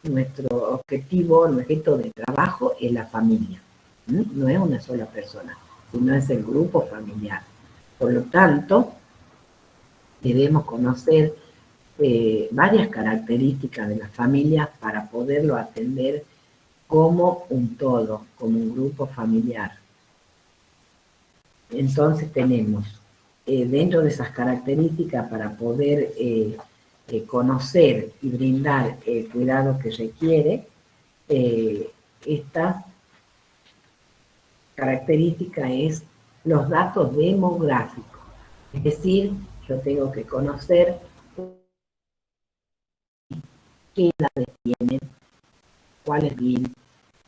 objetivo, nuestro objeto de trabajo es la familia, no es una sola persona, sino es el grupo familiar. Por lo tanto, debemos conocer varias características de la familia para poderlo atender como un todo, como un grupo familiar. Entonces tenemos, dentro de esas características, para poder conocer y brindar el cuidado que requiere, esta característica es los datos demográficos. Es decir, yo tengo que conocer qué edades tienen, cuáles viven,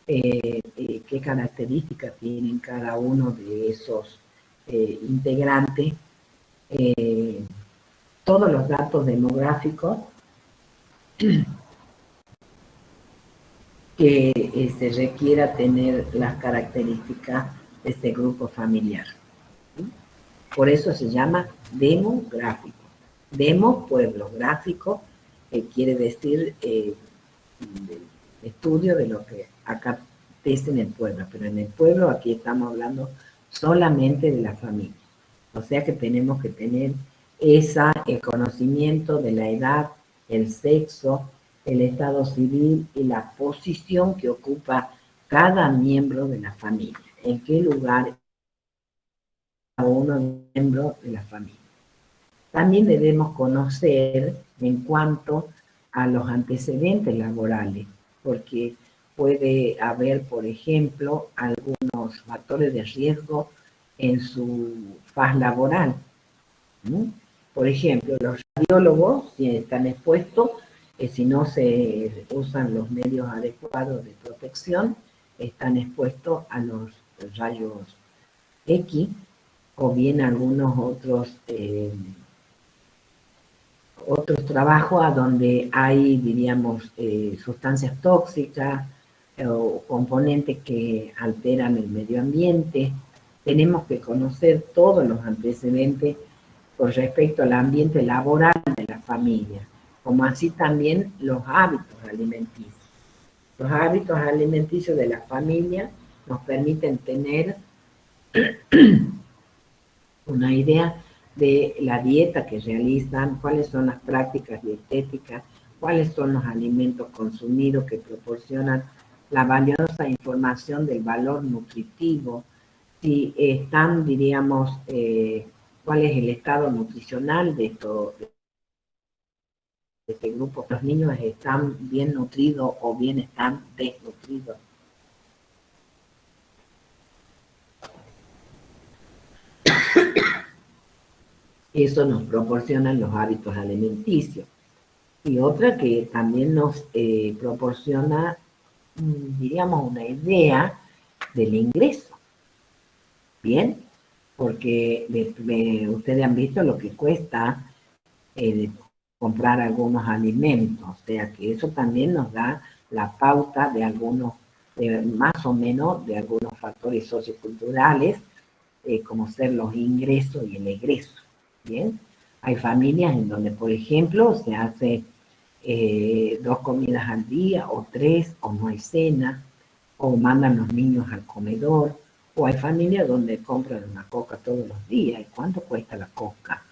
qué características tienen cada uno de esos integrantes, todos los datos demográficos que se requiera tener las características de este grupo familiar. Por eso se llama demográfico. Demo, pueblo, gráfico, quiere decir estudio de lo que acontece en el pueblo, pero en el pueblo aquí estamos hablando solamente de la familia. O sea que tenemos que tener el conocimiento de la edad, el sexo, el estado civil y la posición que ocupa cada miembro de la familia, en qué lugar cada uno de los miembros de la familia. También debemos conocer en cuanto a los antecedentes laborales, porque puede haber, por ejemplo, algunos factores de riesgo en su faz laboral. Por ejemplo, los radiólogos, si están expuestos, si no se usan los medios adecuados de protección, están expuestos a los rayos X o bien algunos otros trabajos a donde hay, diríamos, sustancias tóxicas o componentes que alteran el medio ambiente. Tenemos que conocer todos los antecedentes con respecto al ambiente laboral de la familia. como así también los hábitos alimenticios. Los hábitos alimenticios de la familia nos permiten tener una idea de la dieta que realizan, cuáles son las prácticas dietéticas, cuáles son los alimentos consumidos que proporcionan la valiosa información del valor nutritivo, si están, diríamos, cuál es el estado nutricional de este grupo. Los niños están bien nutridos o bien están desnutridos. Eso nos proporcionan los hábitos alimenticios. Y otra que también nos proporciona, diríamos, una idea del ingreso. Bien, porque ustedes han visto lo que cuesta comprar algunos alimentos, o sea que eso también nos da la pauta de algunos, más o menos, de algunos factores socioculturales, como ser los ingresos y el egreso. Bien, hay familias en donde, por ejemplo, se hace 2 comidas al día, o 3, o no hay cena, o mandan los niños al comedor, o hay familias donde compran una coca todos los días. ¿Y cuánto cuesta la coca?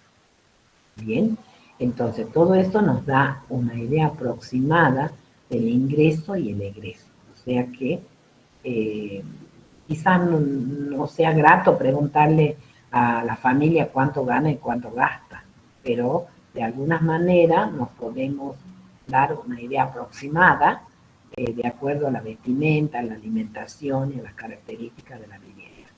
Bien, entonces todo esto nos da una idea aproximada del ingreso y el egreso. O sea que quizás no sea grato preguntarle a la familia cuánto gana y cuánto gasta, pero de alguna manera nos podemos dar una idea aproximada de acuerdo a la vestimenta, a la alimentación y a las características de la vivienda.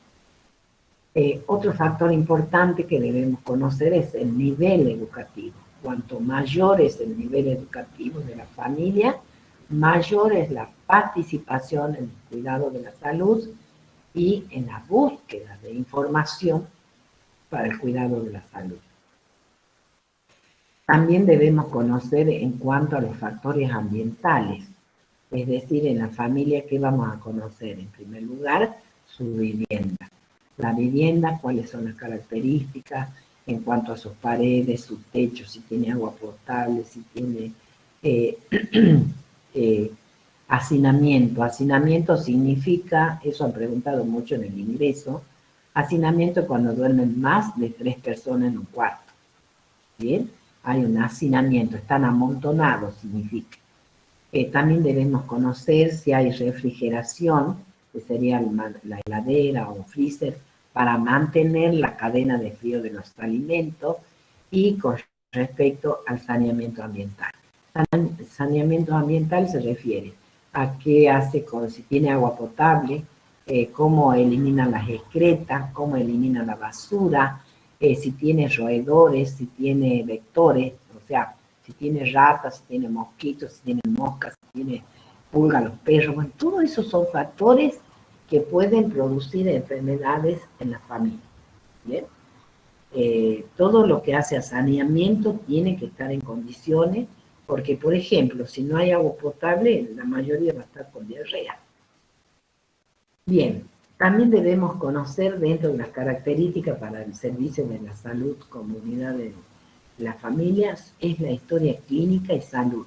Otro factor importante que debemos conocer es el nivel educativo. Cuanto mayor es el nivel educativo de la familia, mayor es la participación en el cuidado de la salud y en la búsqueda de información para el cuidado de la salud. También debemos conocer en cuanto a los factores ambientales, es decir, en la familia, ¿qué vamos a conocer? En primer lugar, su vivienda. La vivienda, cuáles son las características en cuanto a sus paredes, su techo, si tiene agua potable, si tiene hacinamiento. Hacinamiento significa, eso han preguntado mucho en el ingreso, hacinamiento es cuando duermen más de 3 personas en un cuarto. Bien, hay un hacinamiento, están amontonados, significa. También debemos conocer si hay refrigeración, que sería la heladera o un freezer, para mantener la cadena de frío de los alimentos, y con respecto al saneamiento ambiental. Saneamiento ambiental se refiere a qué hace si tiene agua potable, cómo elimina las excretas, cómo elimina la basura, si tiene roedores, si tiene vectores, o sea, si tiene ratas, si tiene mosquitos, si tiene moscas, si tiene pulgas, los perros. Bueno, todos esos son factores que pueden producir enfermedades en la familia. ¿Bien? Todo lo que hace a saneamiento tiene que estar en condiciones, porque, por ejemplo, si no hay agua potable, la mayoría va a estar con diarrea. Bien, también debemos conocer dentro de las características para el servicio de la salud comunidad de las familias, es la historia clínica y salud,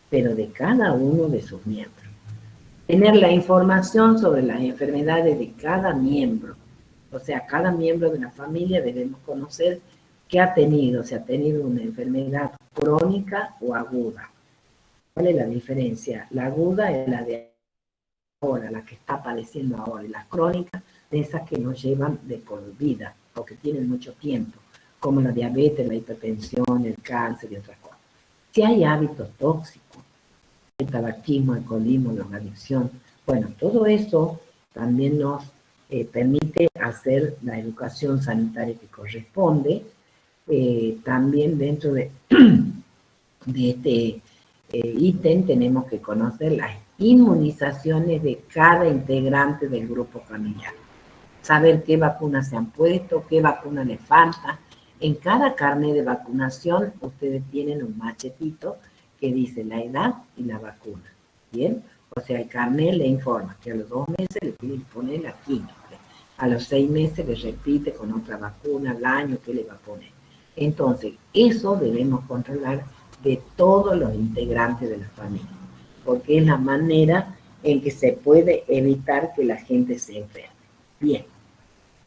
pero de cada uno de sus miembros. Tener la información sobre las enfermedades de cada miembro, o sea, cada miembro de la familia debemos conocer qué ha tenido, si ha tenido una enfermedad crónica o aguda. ¿Cuál es la diferencia? La aguda es la de ahora, la que está padeciendo ahora, y las crónicas, de esas que nos llevan de por vida, o que tienen mucho tiempo, como la diabetes, la hipertensión, el cáncer y otras cosas. Si hay hábitos tóxicos, el tabaquismo, el alcoholismo, la adicción, bueno, todo eso también nos permite hacer la educación sanitaria que corresponde. También dentro de este ítem tenemos que conocer las inmunizaciones de cada integrante del grupo familiar. Saber qué vacunas se han puesto, qué vacunas les falta. En cada carnet de vacunación ustedes tienen un machetito que dice la edad y la vacuna. ¿Bien? O sea, el carnet le informa que a los 2 meses le tienen que poner la química. A los 6 meses le repite con otra vacuna, al año que le va a poner. Entonces, eso debemos controlar de todos los integrantes de la familia, porque es la manera en que se puede evitar que la gente se enferme. Bien,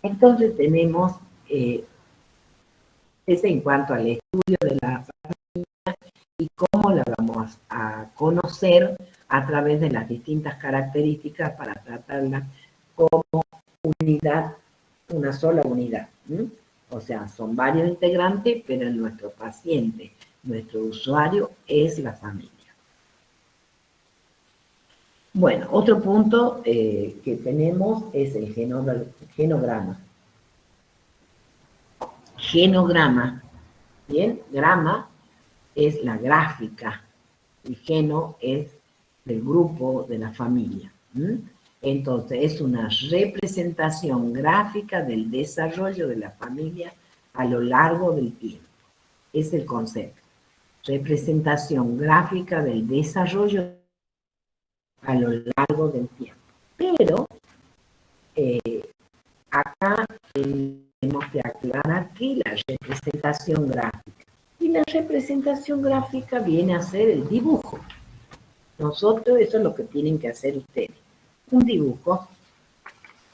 entonces tenemos ese en cuanto al estudio de la familia y cómo la vamos a conocer a través de las distintas características para tratarla como unidad, una sola unidad. O sea, son varios integrantes, pero nuestro paciente, nuestro usuario es la familia. Bueno, otro punto que tenemos es el genograma. Genograma, ¿bien? Grama es la gráfica y geno es del grupo, de la familia. Entonces, es una representación gráfica del desarrollo de la familia a lo largo del tiempo. Es el concepto. Representación gráfica del desarrollo a lo largo del tiempo. Pero acá tenemos que aclarar que la representación gráfica. Y la representación gráfica viene a ser el dibujo. Nosotros, eso es lo que tienen que hacer ustedes. Un dibujo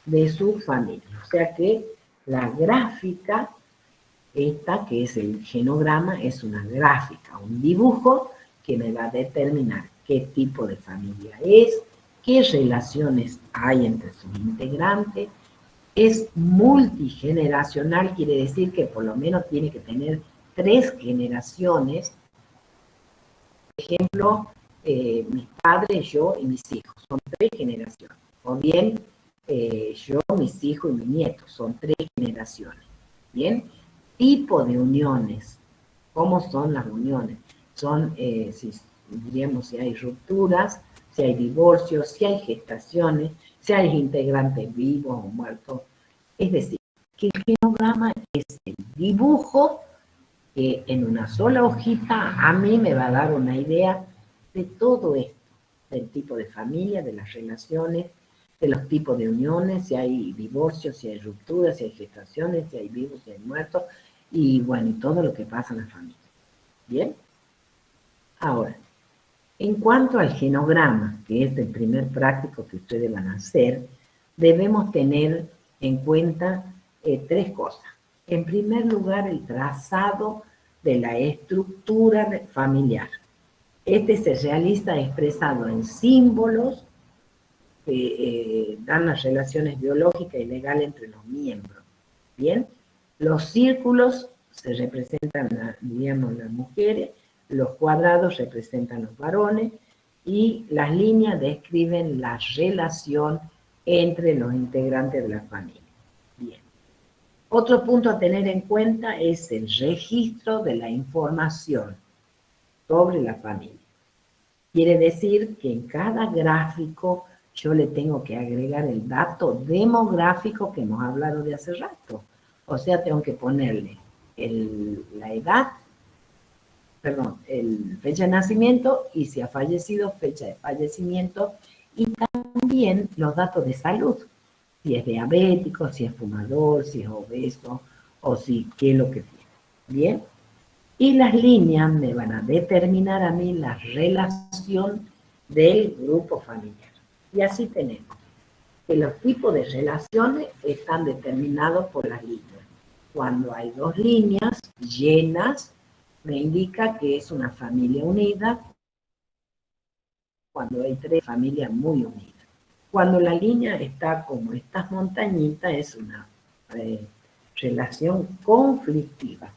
de su familia. O sea que la gráfica, esta que es el genograma, es una gráfica, un dibujo que me va a determinar qué tipo de familia es, qué relaciones hay entre sus integrantes. Es multigeneracional, quiere decir que por lo menos tiene que tener 3 generaciones. Por ejemplo, mis padres, yo y mis hijos, son 3 generaciones. O bien, yo, mis hijos y mis nietos, son 3 generaciones. Bien, tipo de uniones. ¿Cómo son las uniones? Son, diríamos, si hay rupturas, si hay divorcios, si hay gestaciones, si hay integrantes vivos o muertos. Es decir, que el genograma es el dibujo que en una sola hojita a mí me va a dar una idea de todo esto, del tipo de familia, de las relaciones, de los tipos de uniones, si hay divorcios, si hay rupturas, si hay gestaciones, si hay vivos, si hay muertos, y bueno, y todo lo que pasa en la familia. ¿Bien? Ahora, en cuanto al genograma, que es el primer práctico que ustedes van a hacer, debemos tener en cuenta 3 cosas. En primer lugar, el trazado de la estructura familiar. Este se realiza expresado en símbolos que dan las relaciones biológicas y legales entre los miembros. ¿Bien? Los círculos se representan, digamos, las mujeres, los cuadrados representan los varones y las líneas describen la relación entre los integrantes de la familia. Bien. Otro punto a tener en cuenta es el registro de la información sobre la familia. Quiere decir que en cada gráfico yo le tengo que agregar el dato demográfico que hemos hablado de hace rato. O sea, tengo que ponerle la edad, perdón, fecha de nacimiento y si ha fallecido, fecha de fallecimiento y también los datos de salud. Si es diabético, si es fumador, si es obeso o si qué es lo que tiene. ¿Bien? Y las líneas me van a determinar a mí la relación del grupo familiar. Y así tenemos que los tipos de relaciones están determinados por las líneas. Cuando hay 2 líneas llenas, me indica que es una familia unida. Cuando hay 3 familias muy unidas. Cuando la línea está como estas montañitas, es una relación conflictiva.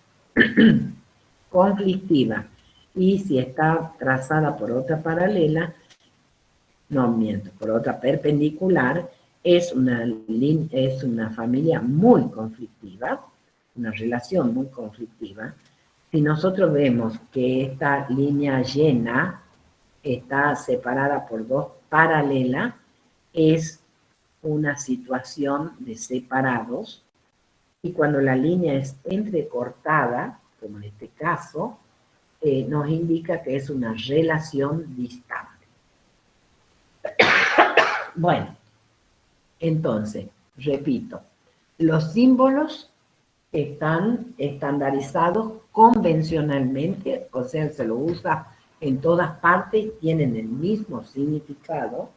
Conflictiva. Y si está trazada por otra paralela, no miento, por otra perpendicular, es una familia muy conflictiva, una relación muy conflictiva. Si nosotros vemos que esta línea llena está separada por 2 paralelas, es una situación de separados, y cuando la línea es entrecortada, como en este caso, nos indica que es una relación distante. Bueno, entonces, repito, los símbolos están estandarizados convencionalmente, o sea, se lo usa en todas partes, tienen el mismo significado.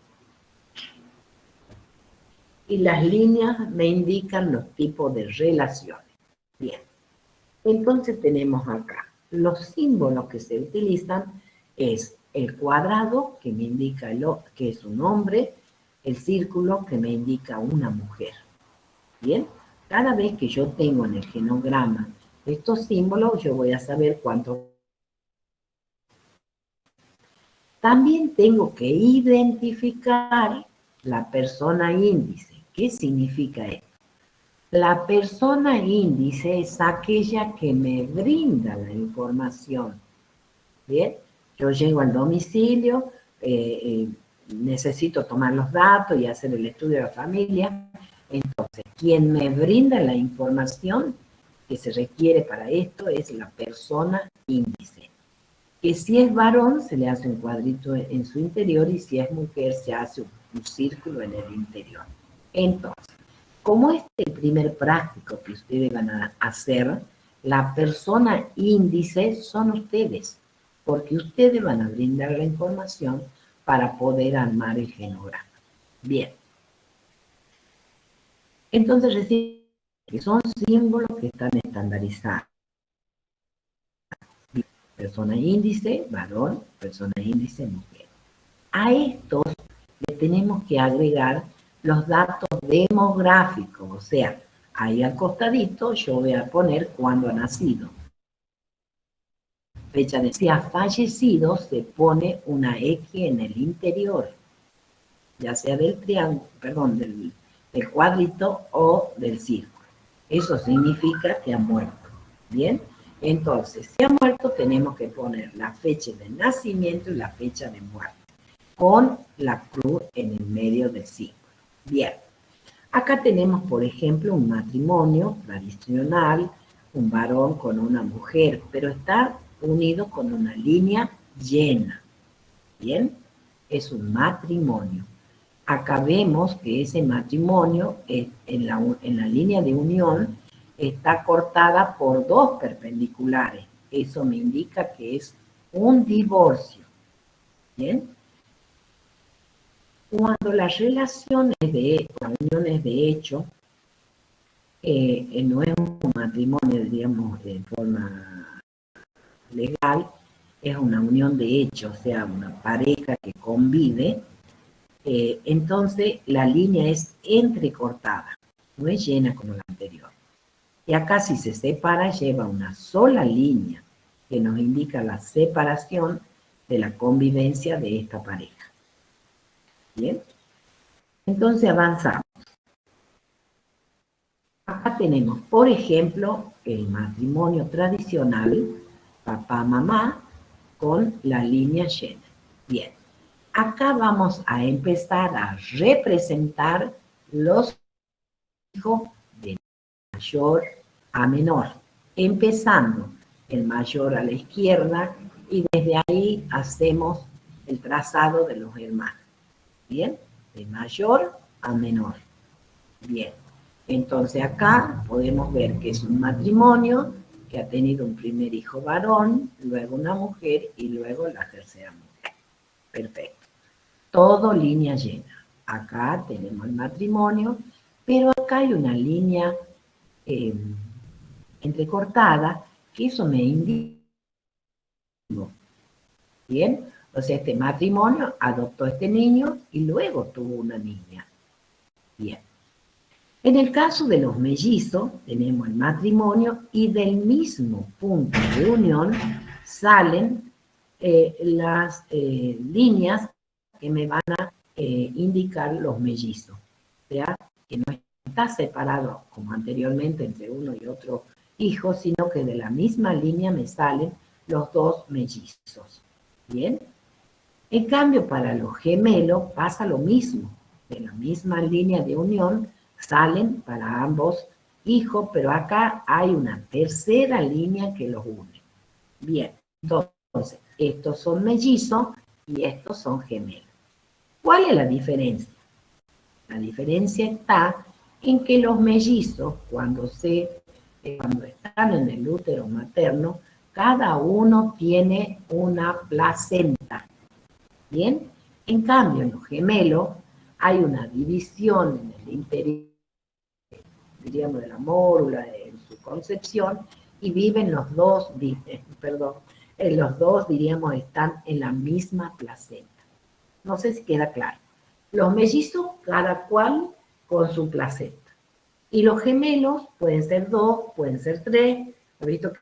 Y las líneas me indican los tipos de relaciones. Bien, entonces tenemos acá los símbolos que se utilizan es el cuadrado, que me indica que es un hombre, el círculo, que me indica una mujer. Bien, cada vez que yo tengo en el genograma estos símbolos, yo voy a saber cuánto. También tengo que identificar la persona índice. ¿Qué significa esto? La persona índice es aquella que me brinda la información. Bien, yo llego al domicilio, necesito tomar los datos y hacer el estudio de la familia. Entonces, quien me brinda la información que se requiere para esto es la persona índice. Que si es varón, se le hace un cuadrito en su interior y si es mujer, se hace un círculo en el interior. Entonces, como este es el primer práctico que ustedes van a hacer, la persona índice son ustedes, porque ustedes van a brindar la información para poder armar el genograma. Bien. Entonces, recién que son símbolos que están estandarizados. Persona índice, varón, persona índice, mujer. A estos le tenemos que agregar los datos demográficos, o sea, ahí al costadito yo voy a poner cuándo ha nacido. Fecha de si ha fallecido, se pone una X en el interior, ya sea del triángulo, perdón, del cuadrito o del círculo. Eso significa que ha muerto. ¿Bien? Entonces, si ha muerto, tenemos que poner la fecha de nacimiento y la fecha de muerte, con la cruz en el medio del círculo. Bien. Acá tenemos, por ejemplo, un matrimonio tradicional, un varón con una mujer, pero está unido con una línea llena. ¿Bien? Es un matrimonio. Acá vemos que ese matrimonio en la línea de unión está cortada por dos perpendiculares. Eso me indica que es un divorcio. ¿Bien? Cuando las relaciones las uniones de hecho, no es un matrimonio, digamos, de forma legal, es una unión de hecho, o sea, una pareja que convive, entonces la línea es entrecortada, no es llena como la anterior. Y acá si se separa, lleva una sola línea que nos indica la separación de la convivencia de esta pareja. ¿Bien? Entonces avanzamos. Acá tenemos, por ejemplo, el matrimonio tradicional, papá-mamá, con la línea llena. Bien, acá vamos a empezar a representar los hijos de mayor a menor, empezando el mayor a la izquierda y desde ahí hacemos el trazado de los hermanos. Bien, de mayor a menor. Bien. Entonces acá podemos ver que es un matrimonio que ha tenido un primer hijo varón, luego una mujer y luego la tercera mujer. Perfecto. Todo línea llena. Acá tenemos el matrimonio, pero acá hay una línea entrecortada que eso me indica. Bien, o sea, este matrimonio adoptó a este niño y luego tuvo una niña. Bien. En el caso de los mellizos, tenemos el matrimonio y del mismo punto de unión salen las líneas que me van a indicar los mellizos. O sea, que no está separado como anteriormente entre uno y otro hijo, sino que de la misma línea me salen los dos mellizos. ¿Bien? En cambio, para los gemelos pasa lo mismo. De la misma línea de unión salen para ambos hijos, pero acá hay una tercera línea que los une. Bien, entonces, estos son mellizos y estos son gemelos. ¿Cuál es la diferencia? La diferencia está en que los mellizos, cuando se cuando están en el útero materno, cada uno tiene una placenta, ¿bien? En cambio, en los gemelos hay una división en el interior, diríamos, de la mórula, en su concepción, y viven los dos, los dos, diríamos, están en la misma placenta. No sé si queda claro. Los mellizos, cada cual con su placenta. Y los gemelos pueden ser dos, pueden ser tres. He visto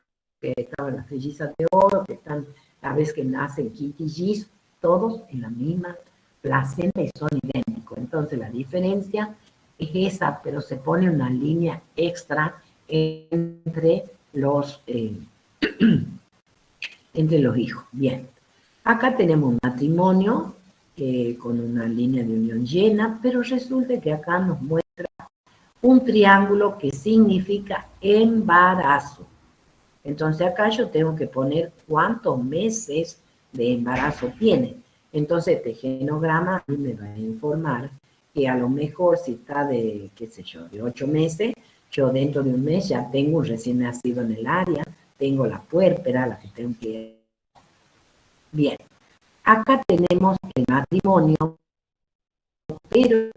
que estaban las mellizas de oro, que están, a veces que nacen quintillizos, todos en la misma placenta y son idénticos. Entonces la diferencia es esa, pero se pone una línea extra entre los hijos. Bien, acá tenemos un matrimonio con una línea de unión llena, pero resulta que acá nos muestra un triángulo que significa embarazo. Entonces acá yo tengo que poner cuántos meses de embarazo tiene. Entonces este genograma me va a informar que a lo mejor si está de, qué sé yo, de 8 meses, yo dentro de un mes ya tengo un recién nacido en el área, tengo la puérpera, la que tengo que... Bien, acá tenemos el matrimonio, pero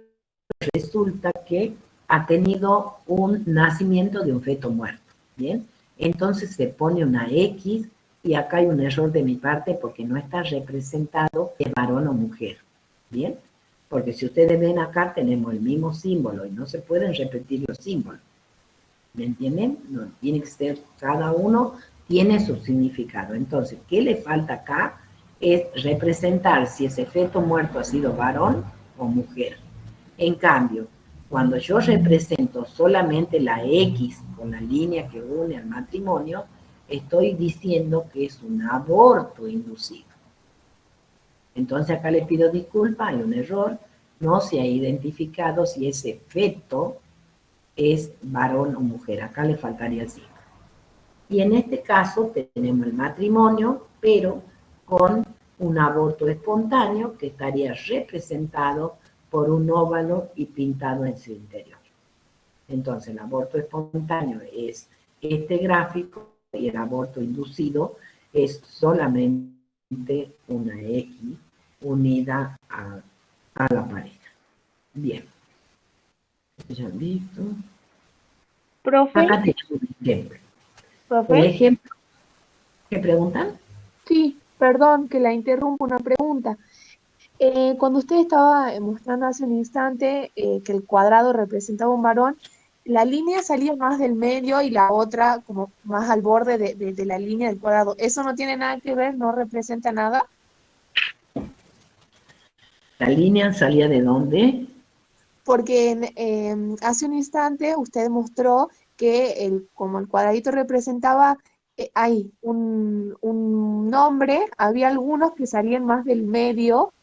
resulta que ha tenido un nacimiento de un feto muerto, ¿bien? Entonces se pone una X y acá hay un error de mi parte porque no está representado de varón o mujer, ¿bien? Porque si ustedes ven acá tenemos el mismo símbolo y no se pueden repetir los símbolos, ¿me entienden? No, tiene que ser, cada uno tiene su significado. Entonces, ¿qué le falta acá? Es representar si ese feto muerto ha sido varón o mujer. En cambio, cuando yo represento solamente la X con la línea que une al matrimonio, estoy diciendo que es un aborto inducido. Entonces acá le pido disculpas, hay un error, no se ha identificado si ese feto es varón o mujer, acá le faltaría el signo. Y en este caso tenemos el matrimonio, pero con un aborto espontáneo que estaría representado por un óvalo y pintado en su interior. Entonces, el aborto espontáneo es este gráfico y el aborto inducido es solamente una X unida a la pareja. Bien. ¿Ya han visto? Profe, Acá tenemos un ejemplo. El profe, ejemplo, ¿qué preguntan? sí, perdón que la interrumpo una pregunta. Cuando usted estaba mostrando hace un instante que el cuadrado representaba un varón, la línea salía más del medio y la otra como más al borde de la línea del cuadrado. ¿Eso no tiene nada que ver? ¿No representa nada? ¿La línea salía de dónde? Porque hace un instante usted mostró que como el cuadradito representaba hay un nombre, había algunos que salían más del medio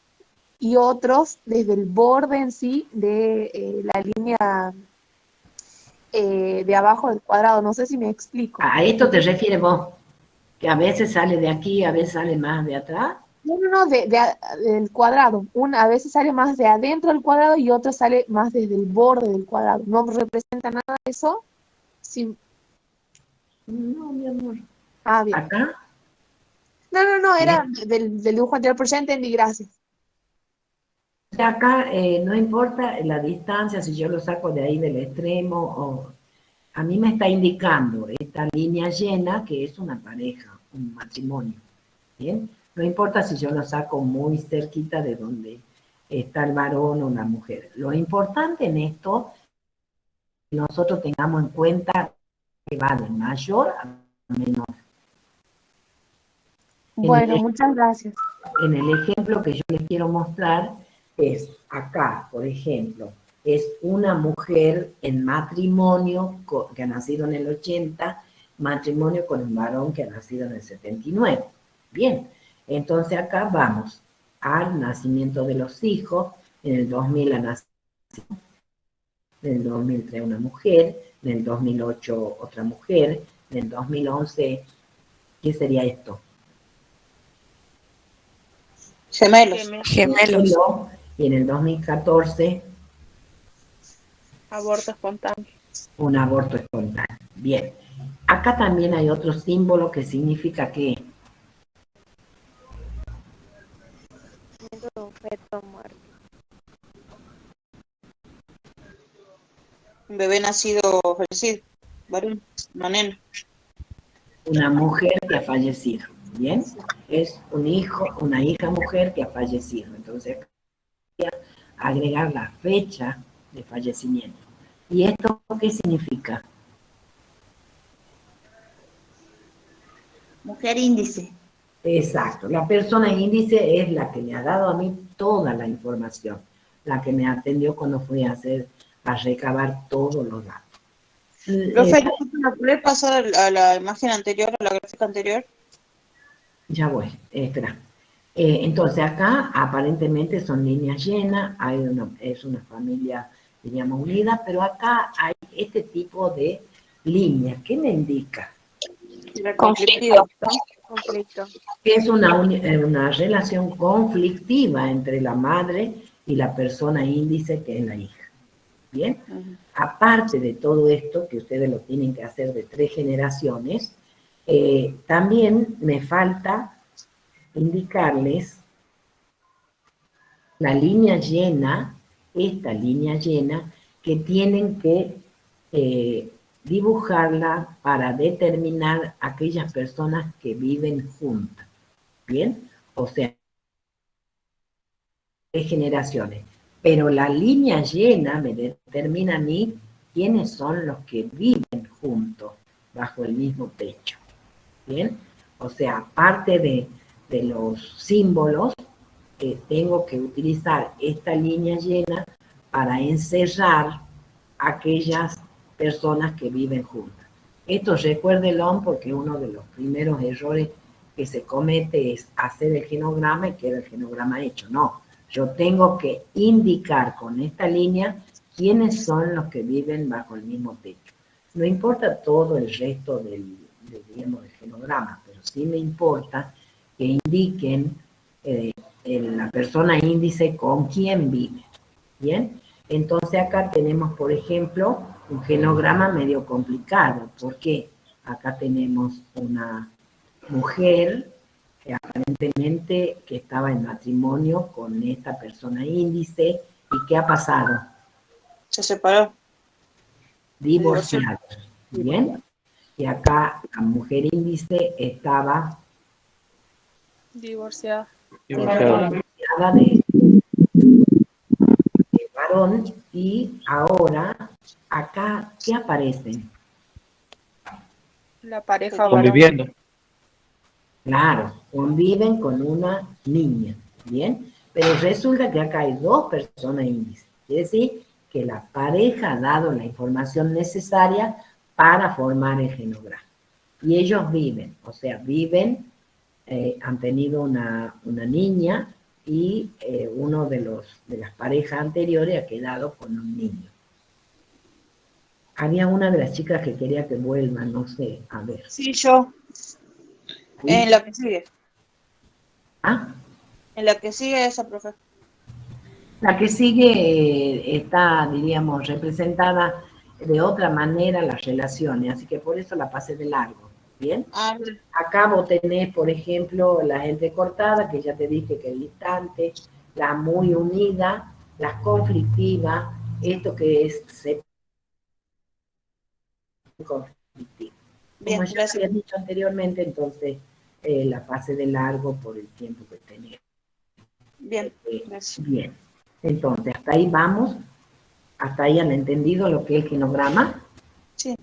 y otros desde el borde en sí de la línea de abajo del cuadrado. No sé si me explico. ¿A esto te refieres vos? Que a veces sale de aquí, a veces sale más de atrás. No, no, no, del cuadrado. A veces sale más de adentro del cuadrado y otro sale más desde el borde del cuadrado. ¿No representa nada eso? Sí. No, mi amor. Ah, bien. Acá, No, no, no, era bien. del dibujo anterior, pero ya entendí, gracias. O sea, acá no importa la distancia, si yo lo saco de ahí del extremo, o a mí me está indicando esta línea llena que es una pareja, un matrimonio. Bien, no importa si yo lo saco muy cerquita de donde está el varón o la mujer. Lo importante en esto es que nosotros tengamos en cuenta que va de mayor a menor. Bueno, muchas gracias. En el ejemplo que yo les quiero mostrar es acá, por ejemplo, es una mujer en matrimonio que ha nacido en el 80, matrimonio con un varón que ha nacido en el 79. Bien, entonces acá vamos al nacimiento de los hijos, en el 2000 ha nacido, en el 2003 una mujer, en el 2008 otra mujer, en el 2011, ¿qué sería esto? Gemelos. Gemelos. Y en el 2014 Aborto espontáneo. un aborto espontáneo. Bien, Acá también hay otro símbolo que significa que Un bebé nacido fallecido, varón, una nena. una mujer que ha fallecido, ¿bien? Es un hijo, una hija mujer que ha fallecido. Entonces, agregar la fecha de fallecimiento. ¿Y esto qué significa? Mujer índice. Exacto, la persona índice es la que me ha dado a mí toda la información, la que me atendió cuando fui a recabar todos los datos. Profe, ¿no puede pasar a la imagen anterior, a la gráfica anterior? Ya voy, espera. Entonces acá aparentemente son líneas llenas, es una familia, diríamos, unida, pero acá hay este tipo de líneas. ¿Qué me indica? Conflictiva. Conflicto. Que es una relación conflictiva entre la madre y la persona índice que es la hija. ¿Bien? Aparte de todo esto, que ustedes lo tienen que hacer de 3 generaciones, también me falta indicarles la línea llena, esta línea llena, que tienen que dibujarla para determinar aquellas personas que viven juntas. ¿Bien? O sea, 3 generaciones. Pero la línea llena me determina a mí quiénes son los que viven juntos bajo el mismo techo. ¿Bien? O sea, aparte de los símbolos, tengo que utilizar esta línea llena para encerrar aquellas personas que viven juntas. Esto recuérdelo porque uno de los primeros errores que se comete es hacer el genograma y queda el genograma hecho. No, yo tengo que indicar con esta línea quiénes son los que viven bajo el mismo techo. No importa todo el resto del genograma, pero sí me importa que indiquen la persona índice con quién vive. ¿Bien? Entonces acá tenemos, por ejemplo, un genograma medio complicado. ¿Por qué? Acá tenemos una mujer que aparentemente que estaba en matrimonio con esta persona índice. ¿Y qué ha pasado? Se separó. Divorciado. ¿Bien? Y acá la mujer índice estaba Divorciada. divorciada de varón y ahora acá, ¿qué aparecen? La pareja Conviviendo. Claro, conviven con una niña, ¿bien? Pero resulta que acá hay 2 personas índices. Quiere decir que la pareja ha dado la información necesaria para formar el genograma. Y ellos viven, o sea, viven, han tenido una niña y uno de las parejas anteriores ha quedado con un niño. Había una de las chicas que quería que vuelva, no sé, a ver. Sí, yo. En la que sigue. ¿Ah? En la que sigue esa, profe. La que sigue está, diríamos, representada de otra manera las relaciones, así que por eso la pasé de largo, ¿bien? Ah, Acá vos tenés, por ejemplo, las entrecortadas, que ya te dije que es distante, la muy unida, las conflictivas, esto que es conflictiva. bien, Como ya gracias. había dicho anteriormente, entonces la pasé de largo por el tiempo que tenía. Bien, gracias. Bien, entonces hasta ahí vamos, hasta ahí han entendido lo que es el genograma. Sí.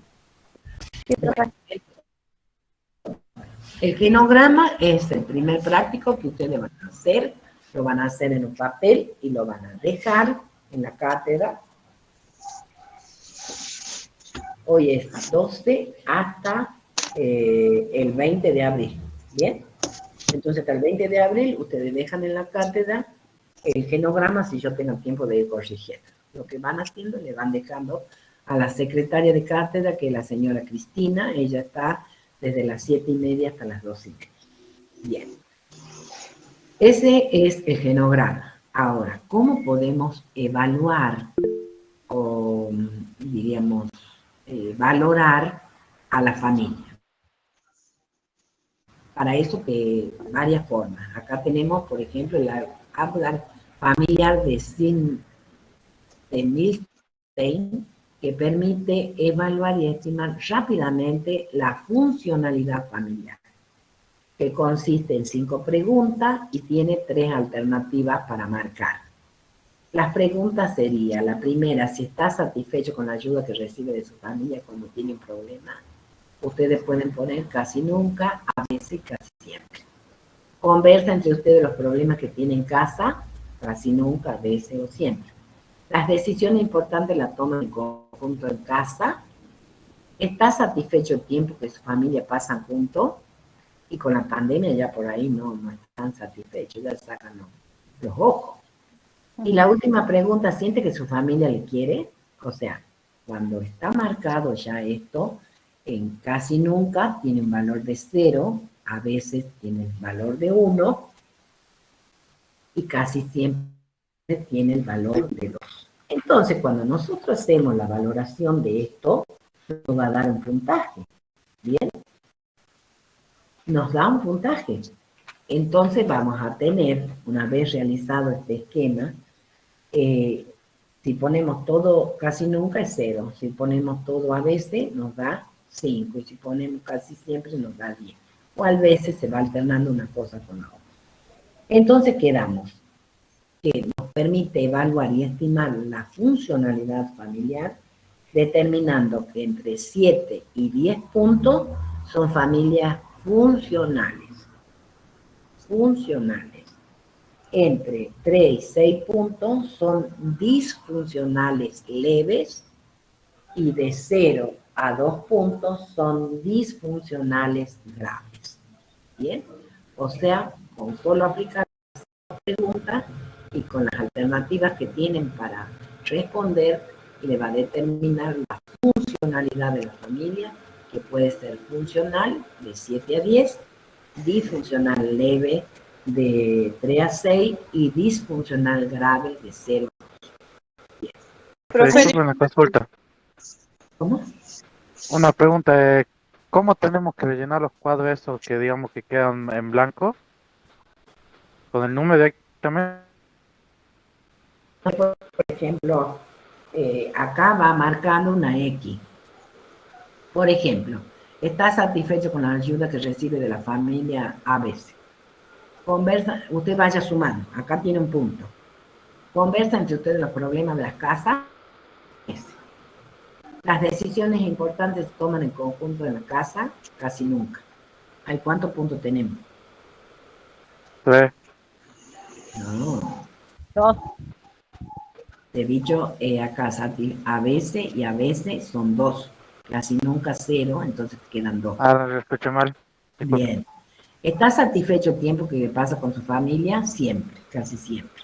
El genograma es el primer práctico que ustedes van a hacer, lo van a hacer en un papel y lo van a dejar en la cátedra. Hoy es 12 hasta el 20 de abril, ¿bien? Entonces hasta el 20 de abril ustedes dejan en la cátedra el genograma si yo tengo tiempo de ir corrigiendo. Lo que van haciendo le van dejando a la secretaria de cátedra, que es la señora Cristina, ella está desde las 7:30 hasta las 2:30. Bien. Ese es el genograma. Ahora, ¿cómo podemos evaluar o, diríamos, valorar a la familia. Para eso, varias formas. Acá tenemos, por ejemplo, el árbol familiar de Milstein, que permite evaluar y estimar rápidamente la funcionalidad familiar, que consiste en 5 preguntas y tiene 3 alternativas para marcar. Las preguntas serían, la primera, si está satisfecho con la ayuda que recibe de su familia cuando tiene un problema. Ustedes pueden poner casi nunca, a veces y casi siempre. Conversa entre ustedes los problemas que tienen en casa, casi nunca, a veces o siempre. Las decisiones importantes las toman en conjunto en casa. ¿Está satisfecho el tiempo que su familia pasan juntos? Y con la pandemia ya por ahí no están satisfechos, ya sacan los ojos. Y la última pregunta, ¿siente que su familia le quiere? O sea, cuando está marcado ya esto, en casi nunca tiene un valor de 0, a veces tiene el valor de 1 y casi siempre tiene el valor de 2. Entonces, cuando nosotros hacemos la valoración de esto, nos va a dar un puntaje. ¿Bien? Nos da un puntaje. Entonces vamos a tener, una vez realizado este esquema, si ponemos todo casi nunca es 0, si ponemos todo a veces nos da 5, y si ponemos casi siempre nos da 10. O a veces se va alternando una cosa con la otra. Entonces quedamos que nos permite evaluar y estimar la funcionalidad familiar, determinando que entre 7 y 10 puntos son familias funcionales. Entre 3 y 6 puntos son disfuncionales leves y de 0 a 2 puntos son disfuncionales graves. ¿Bien? O sea, con solo aplicar las preguntas y con las alternativas que tienen para responder, le va a determinar la funcionalidad de la familia, que puede ser funcional de 7 a 10, disfuncional leve de 3 a 6 y disfuncional grave de 0 a 10. Disculpe una consulta. ¿Cómo? Una pregunta, ¿cómo tenemos que rellenar los cuadros esos que digamos que quedan en blanco? ¿Con el número directamente? Por ejemplo, acá va marcando una X. Por ejemplo, ¿está satisfecho con la ayuda que recibe de la familia ABC? Conversa, usted vaya sumando, acá tiene un punto. Conversa entre ustedes los problemas de las casas. Las decisiones importantes se toman en conjunto en la casa, casi nunca. ¿Hay cuántos puntos tenemos? 3. No. 2. He dicho acá, a veces y a veces son 2. Casi nunca 0, entonces quedan 2. Ah, lo escuché mal. Disculpe. Bien. ¿Está satisfecho el tiempo que pasa con su familia? Siempre, casi siempre.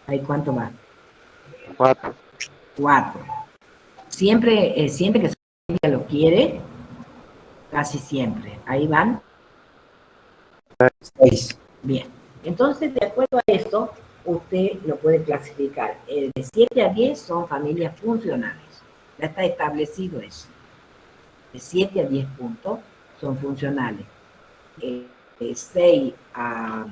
¿Ahí cuánto va? 4. 4. Siempre siente que su familia lo quiere, casi siempre. Ahí van 6. Bien. Entonces, de acuerdo a esto, usted lo puede clasificar. De 7 a 10 son familias funcionales. Ya está establecido eso. De 7 a 10 puntos son funcionales. De 6 a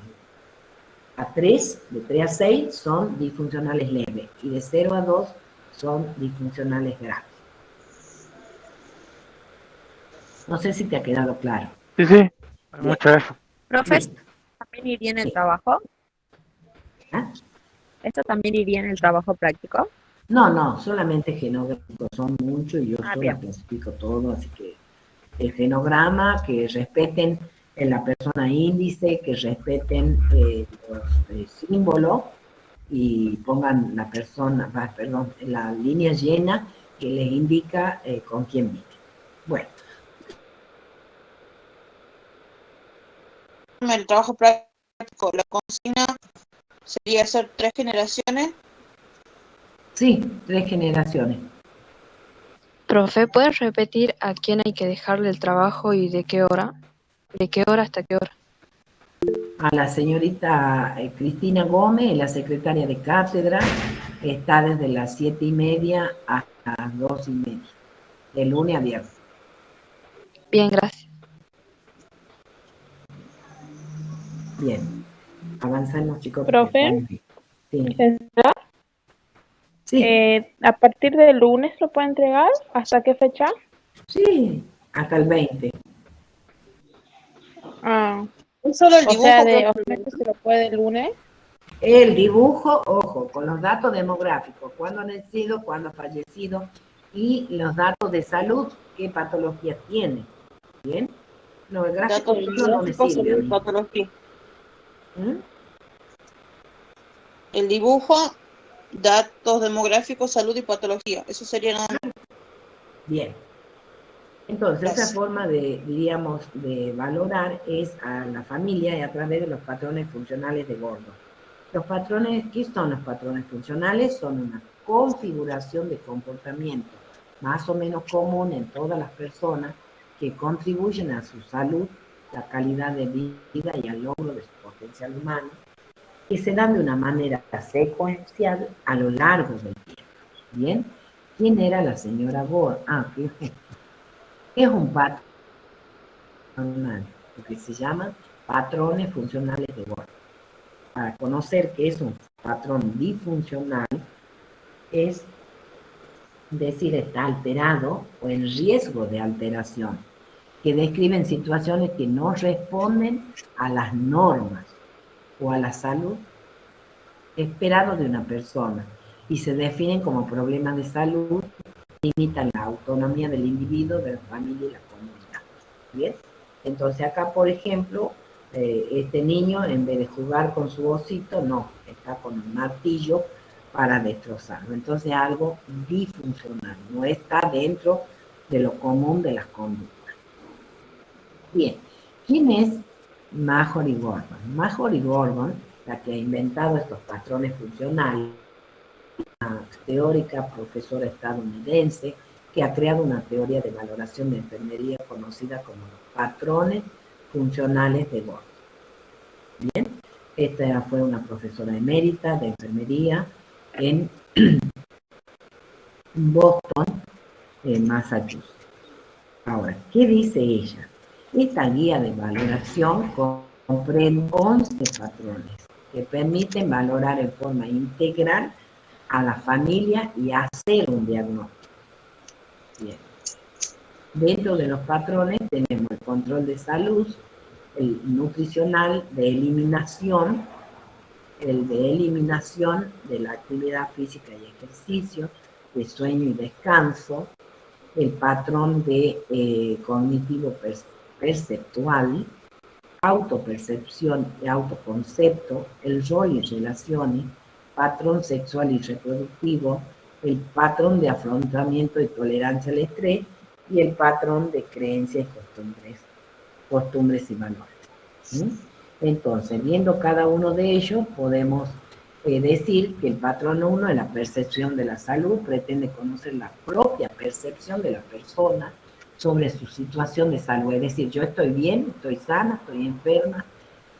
3, de 3 a 6 son disfuncionales leves. Y de 0 a 2 son disfuncionales graves. No sé si te ha quedado claro. Sí, sí. Mucho eso. Profe, Bien. ¿también iría en el trabajo? ¿Ah? ¿Esto también iría en el trabajo práctico? No, solamente genográficos son muchos y yo sola bien. clasifico todo, así que el genograma, que respeten la persona índice, que respeten los símbolos y pongan la persona, la línea llena que les indica con quién vive. Bueno. El trabajo práctico, la consigna sería hacer 3 generaciones. Sí, 3 generaciones. Profe, ¿puedes repetir a quién hay que dejarle el trabajo y de qué hora? ¿De qué hora hasta qué hora? A la señorita Cristina Gómez, la secretaria de cátedra, está desde las 7:30 hasta las 2:30, de lunes a viernes. Bien, gracias. Bien. Avanzamos, chicos. Profe, Estamos bien. Sí. licenciada, Sí, a partir del lunes lo puede entregar. ¿Hasta qué fecha? sí, hasta el 20. Ah, Es solo el o sea, dibujo, de profe. obviamente se lo puede el lunes. El dibujo, ojo, con los datos demográficos, cuándo han nacido, cuándo ha fallecido, y los datos de salud, qué patologías tiene. ¿Bien? No, el gráfico Datos solo no me demográficos, sirve a salud y mí. patología. ¿Mm? El dibujo, datos demográficos, salud y patología. Eso sería nada más. Bien. Entonces, esa Gracias. forma de, diríamos, de valorar es a la familia y a través de los patrones funcionales de Gordon. Los patrones, ¿qué son los patrones funcionales? Son una configuración de comportamiento más o menos común en todas las personas que contribuyen a su salud, la calidad de vida y al logro de su potencial humano, que se dan de una manera secuencial a lo largo del tiempo. ¿Bien? ¿Quién era la señora Gore? Es un patrón, lo que se llama patrones funcionales de Gore. Para conocer qué es un patrón disfuncional, es decir, está alterado o en riesgo de alteración, que describen situaciones que no responden a las normas o a la salud esperado de una persona y se definen como problemas de salud, limitan la autonomía del individuo, de la familia y la comunidad. ¿Bien? Entonces acá, por ejemplo, este niño, en vez de jugar con su osito, no, está con un martillo para destrozarlo. Entonces algo disfuncional, no está dentro de lo común de las conductas. Bien, ¿quién es Marjorie Gordon? Marjorie Gordon, la que ha inventado estos patrones funcionales, una teórica profesora estadounidense que ha creado una teoría de valoración de enfermería conocida como los patrones funcionales de Gordon. Bien, esta fue una profesora emérita de enfermería en Boston, en Massachusetts. Ahora, ¿qué dice ella? Esta guía de valoración comprende 11 patrones que permiten valorar en forma integral a la familia y hacer un diagnóstico. Bien. Dentro de los patrones tenemos el control de salud, el nutricional de eliminación, el de eliminación de la actividad física y ejercicio, de sueño y descanso, el patrón de cognitivo perceptual, autopercepción y autoconcepto, el rol y relaciones, patrón sexual y reproductivo, el patrón de afrontamiento y tolerancia al estrés y el patrón de creencias y costumbres y valores. ¿Sí? Entonces, viendo cada uno de ellos, podemos decir que el patrón 1 es la percepción de la salud, pretende conocer la propia percepción de la persona sobre su situación de salud, es decir, yo estoy bien, estoy sana, estoy enferma.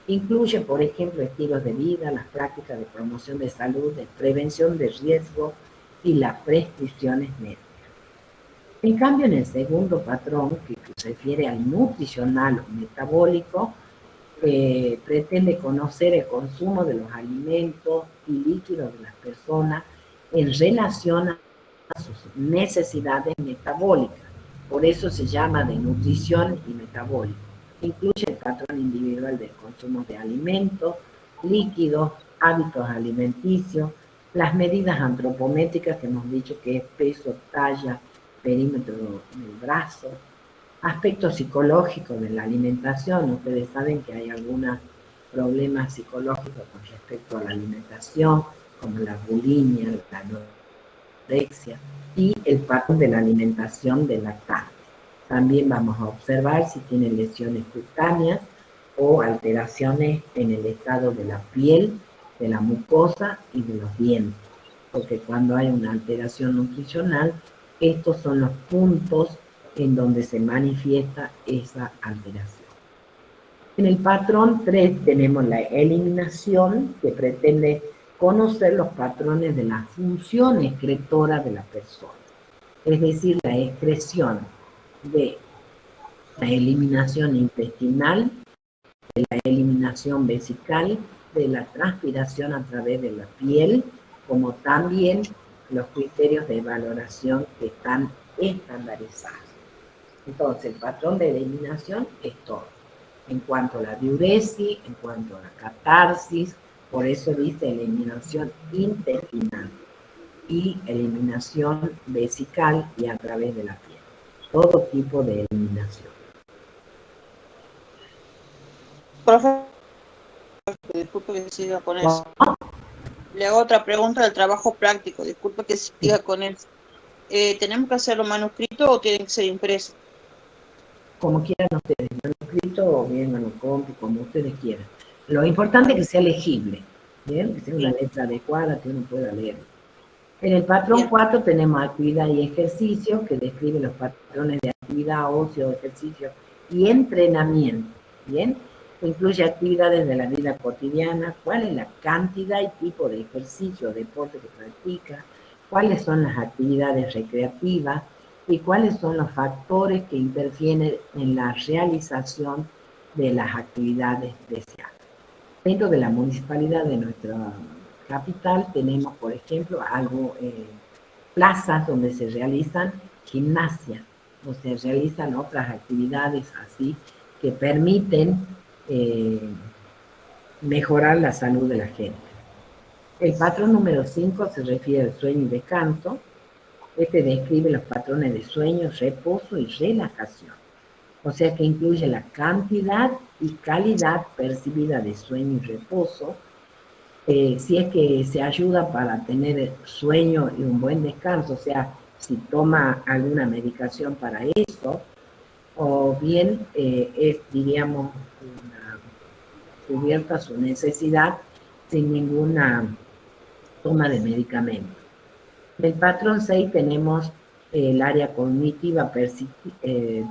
Incluye, por ejemplo, estilos de vida, las prácticas de promoción de salud, de prevención de riesgo y las prescripciones médicas. En cambio, en el segundo patrón, que se refiere al nutricional o metabólico, pretende conocer el consumo de los alimentos y líquidos de las personas en relación a sus necesidades metabólicas. Por eso se llama de nutrición y metabólico. Incluye el patrón individual del consumo de alimentos, líquidos, hábitos alimenticios, las medidas antropométricas que hemos dicho que es peso, talla, perímetro del brazo, aspectos psicológicos de la alimentación. Ustedes saben que hay algunos problemas psicológicos con respecto a la alimentación, como la bulimia, la anorexia, y el patrón de la alimentación de lactante. También vamos a observar si tiene lesiones cutáneas o alteraciones en el estado de la piel, de la mucosa y de los dientes. Porque cuando hay una alteración nutricional, estos son los puntos en donde se manifiesta esa alteración. En el patrón 3 tenemos la eliminación, que pretende conocer los patrones de la función excretora de la persona, es decir, la excreción de la eliminación intestinal, de la eliminación vesical, de la transpiración a través de la piel, como también los criterios de valoración que están estandarizados. Entonces, el patrón de eliminación es todo. En cuanto a la diuresis, en cuanto a la catarsis, por eso dice eliminación intestinal y eliminación vesical y a través de la piel. Todo tipo de eliminación. Profe, disculpe que siga con eso. Le hago otra pregunta del trabajo práctico. Disculpe que siga con eso. ¿Tenemos que hacerlo manuscrito o tiene que ser impreso? Como quieran ustedes, manuscrito o bien manuscrito, como ustedes quieran. Lo importante es que sea legible, ¿bien? Que sea una letra adecuada, que uno pueda leer. En el patrón 4 tenemos actividad y ejercicio, que describe los patrones de actividad, ocio, ejercicio y entrenamiento, ¿bien? Incluye actividades de la vida cotidiana, cuál es la cantidad y tipo de ejercicio o deporte que practica, cuáles son las actividades recreativas y cuáles son los factores que interfieren en la realización de las actividades deseadas. Dentro de la municipalidad de nuestra capital tenemos, por ejemplo, plazas donde se realizan gimnasia, o se realizan otras actividades así que permiten mejorar la salud de la gente. El patrón número 5 se refiere al sueño y descanso. Este describe los patrones de sueño, reposo y relajación. O sea que incluye la cantidad y calidad percibida de sueño y reposo. Si es que se ayuda para tener sueño y un buen descanso, o sea, si toma alguna medicación para eso, o bien es, diríamos, cubierta su necesidad sin ninguna toma de medicamento. En el patrón 6 tenemos el área cognitiva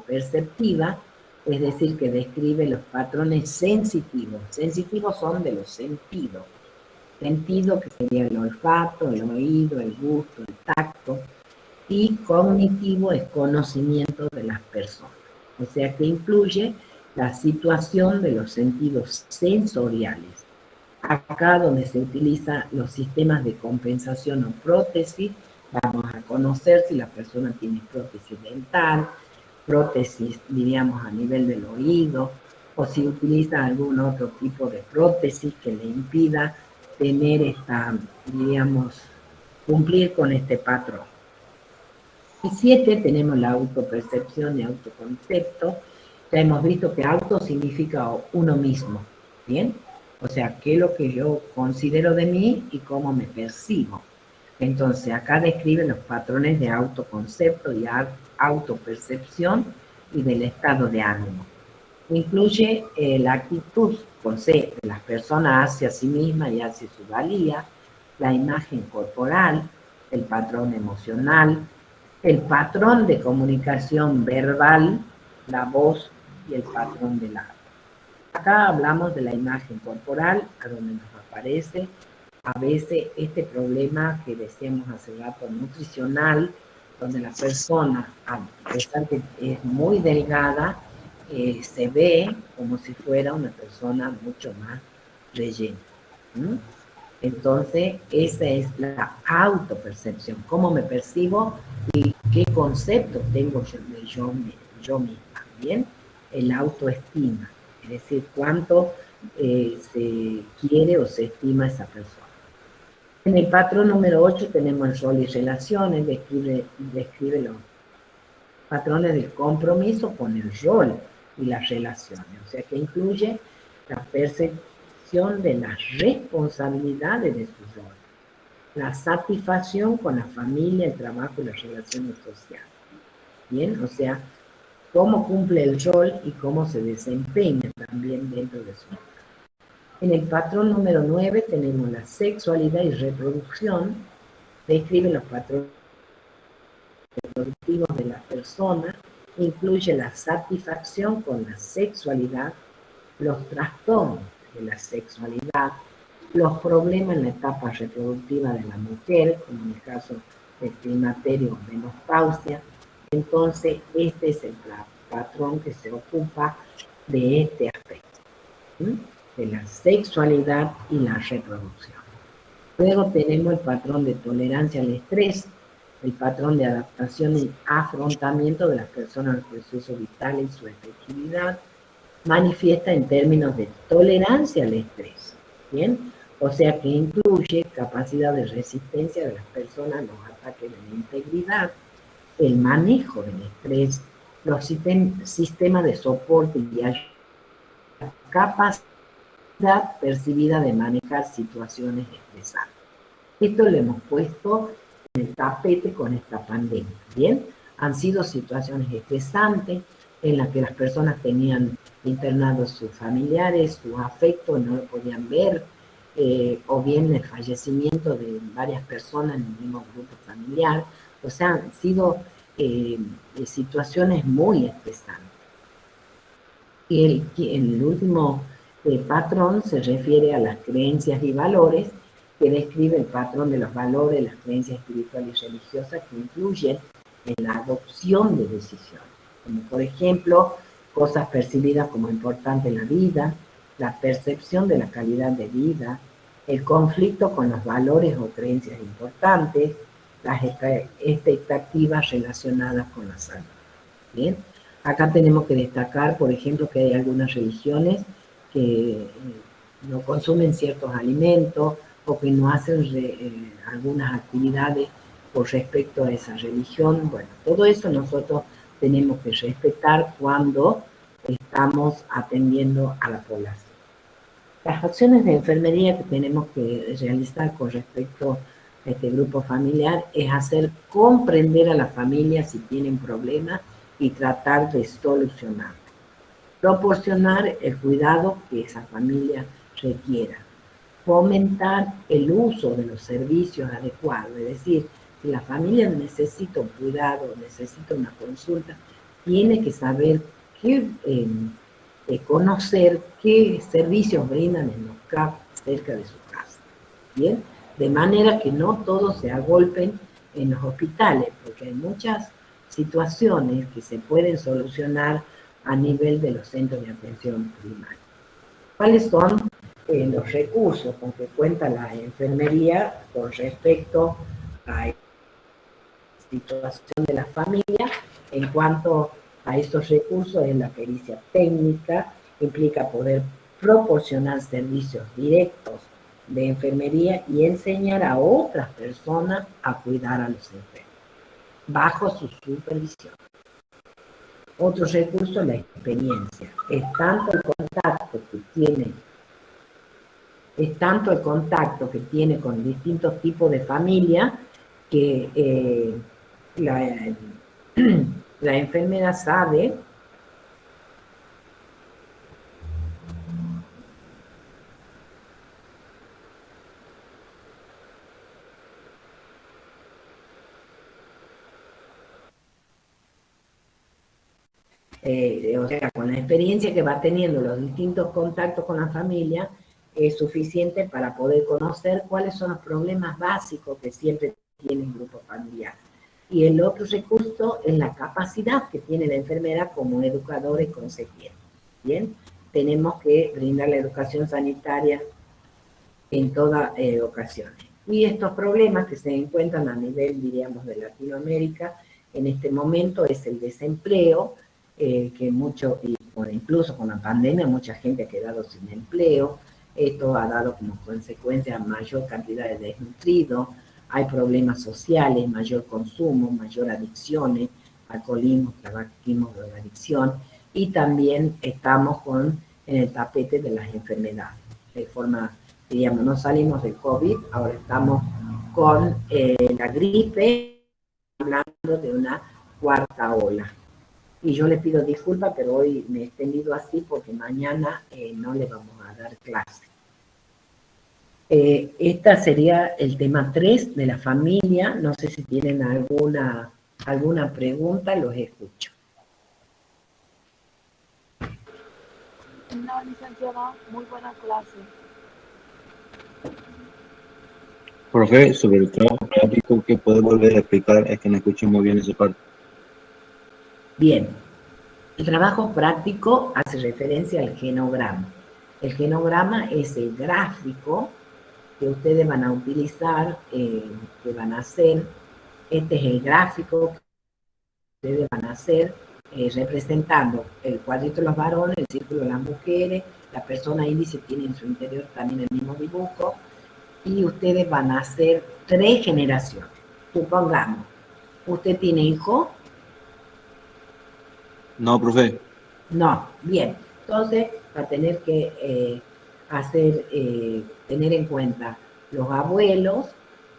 perceptiva, es decir, que describe los patrones sensitivos. Sensitivos son de los sentidos. Sentido que sería el olfato, el oído, el gusto, el tacto. Y cognitivo es conocimiento de las personas. O sea que incluye la situación de los sentidos sensoriales. Acá donde se utilizan los sistemas de compensación o prótesis, vamos a conocer si la persona tiene prótesis dental, prótesis, diríamos, a nivel del oído, o si utiliza algún otro tipo de prótesis que le impida tener esta, diríamos, cumplir con este patrón. Y 7 tenemos la autopercepción y autoconcepto. Ya hemos visto que auto significa uno mismo, ¿bien? O sea, qué es lo que yo considero de mí y cómo me percibo. Entonces, acá describe los patrones de autoconcepto y autopercepción y del estado de ánimo. Incluye la actitud con C de las personas hacia sí misma y hacia su valía, la imagen corporal, el patrón emocional, el patrón de comunicación verbal, la voz y el patrón del habla. Acá hablamos de la imagen corporal, a donde nos aparece a veces este problema que decíamos hace rato, nutricional, donde la persona, a pesar que es muy delgada, se ve como si fuera una persona mucho más rellena. Entonces, esa es la autopercepción, cómo me percibo y qué concepto tengo de yo misma, ¿bien? El autoestima, es decir, cuánto se quiere o se estima esa persona. En el patrón número 8 tenemos el rol y relaciones, describe los patrones del compromiso con el rol y las relaciones, o sea que incluye la percepción de las responsabilidades de su rol, la satisfacción con la familia, el trabajo y las relaciones sociales. Bien, o sea, cómo cumple el rol y cómo se desempeña también dentro de su rol. En el patrón número 9 tenemos la sexualidad y reproducción, describe los patrones reproductivos de la persona, incluye la satisfacción con la sexualidad, los trastornos de la sexualidad, los problemas en la etapa reproductiva de la mujer, como en el caso del climaterio o menopausia. Entonces, este es el patrón que se ocupa de este aspecto, ¿sí? De la sexualidad y la reproducción. Luego tenemos el patrón de tolerancia al estrés, el patrón de adaptación y afrontamiento de las personas al proceso vital y su efectividad, manifiesta en términos de tolerancia al estrés, ¿bien? O sea que incluye capacidad de resistencia de las personas a los ataques de la integridad, el manejo del estrés, los sistemas de soporte y ayuda, capacidad percibida de manejar situaciones estresantes. Esto lo hemos puesto en el tapete con esta pandemia, ¿bien? Han sido situaciones estresantes en las que las personas tenían internados sus familiares, sus afectos, no lo podían ver, o bien el fallecimiento de varias personas en el mismo grupo familiar. O sea, han sido situaciones muy estresantes. Y el último patrón se refiere a las creencias y valores, que describe el patrón de los valores, las creencias espirituales y religiosas que influyen en la adopción de decisiones, como por ejemplo, cosas percibidas como importantes en la vida, la percepción de la calidad de vida, el conflicto con los valores o creencias importantes, las expectativas relacionadas con la salud. ¿Bien? Acá tenemos que destacar, por ejemplo, que hay algunas religiones que no consumen ciertos alimentos o que no hacen algunas actividades con respecto a esa religión. Bueno, todo eso nosotros tenemos que respetar cuando estamos atendiendo a la población. Las acciones de enfermería que tenemos que realizar con respecto a este grupo familiar es hacer comprender a la familia si tienen problemas y tratar de solucionar. Proporcionar el cuidado que esa familia requiera. Fomentar el uso de los servicios adecuados, es decir, si la familia necesita un cuidado, necesita una consulta, tiene que saber conocer qué servicios brindan en los CAP cerca de su casa. ¿Bien? De manera que no todos se agolpen en los hospitales, porque hay muchas situaciones que se pueden solucionar a nivel de los centros de atención primaria. ¿Cuáles son los recursos con que cuenta la enfermería con respecto a la situación de la familia? En cuanto a estos recursos, es la pericia técnica, que implica poder proporcionar servicios directos de enfermería y enseñar a otras personas a cuidar a los enfermos, bajo su supervisión. Otro recurso es la experiencia. Es tanto el contacto que tiene con distintos tipos de familia que la enfermera sabe o sea, con la experiencia que va teniendo los distintos contactos con la familia, es suficiente para poder conocer cuáles son los problemas básicos que siempre tiene un grupo familiar. Y el otro recurso es la capacidad que tiene la enfermera como educadora y consejera. Bien, tenemos que brindar la educación sanitaria en todas ocasiones. Y estos problemas que se encuentran a nivel, diríamos, de Latinoamérica, en este momento es el desempleo, que mucho, incluso con la pandemia, mucha gente ha quedado sin empleo. Esto ha dado como consecuencia mayor cantidad de desnutridos, hay problemas sociales, mayor consumo, mayor adicciones, alcoholismo, tabaquismo, drogadicción, y también estamos en el tapete de las enfermedades. De forma, diríamos, no salimos del COVID, ahora estamos con la gripe, hablando de una cuarta ola. Y yo le pido disculpas, pero hoy me he extendido así porque mañana no le vamos a dar clase. Esta sería el tema 3 de la familia. No sé si tienen alguna pregunta, los escucho. No, licenciada, muy buena clase. Profe, sobre el trabajo práctico, ¿qué puede volver a explicar? Es que no escuché muy bien esa parte. Bien. El trabajo práctico hace referencia al genograma. El genograma es el gráfico que ustedes van a utilizar, que van a hacer. Este es el gráfico que ustedes van a hacer representando el cuadrito de los varones, el círculo de las mujeres, la persona índice tiene en su interior también el mismo dibujo, y ustedes van a hacer 3 generaciones. Supongamos, ¿usted tiene hijo? No, profe. No, bien. Entonces va a tener que tener en cuenta los abuelos,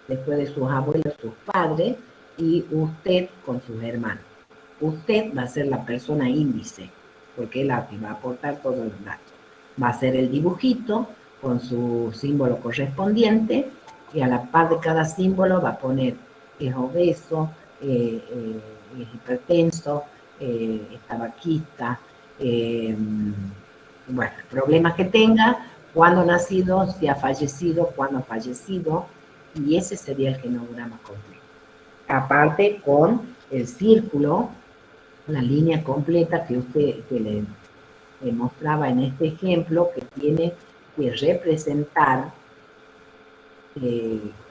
después de sus abuelos, sus padres, y usted con sus hermanos. Usted va a ser la persona índice, porque es la que va a aportar todos los datos. Va a ser el dibujito con su símbolo correspondiente, y a la par de cada símbolo va a poner es obeso, es hipertenso, es tabaquista, bueno, problemas que tenga, cuándo ha nacido, si ha fallecido, cuándo ha fallecido, y ese sería el genograma completo. Aparte con el círculo, la línea completa que usted le mostraba en este ejemplo, que tiene que representar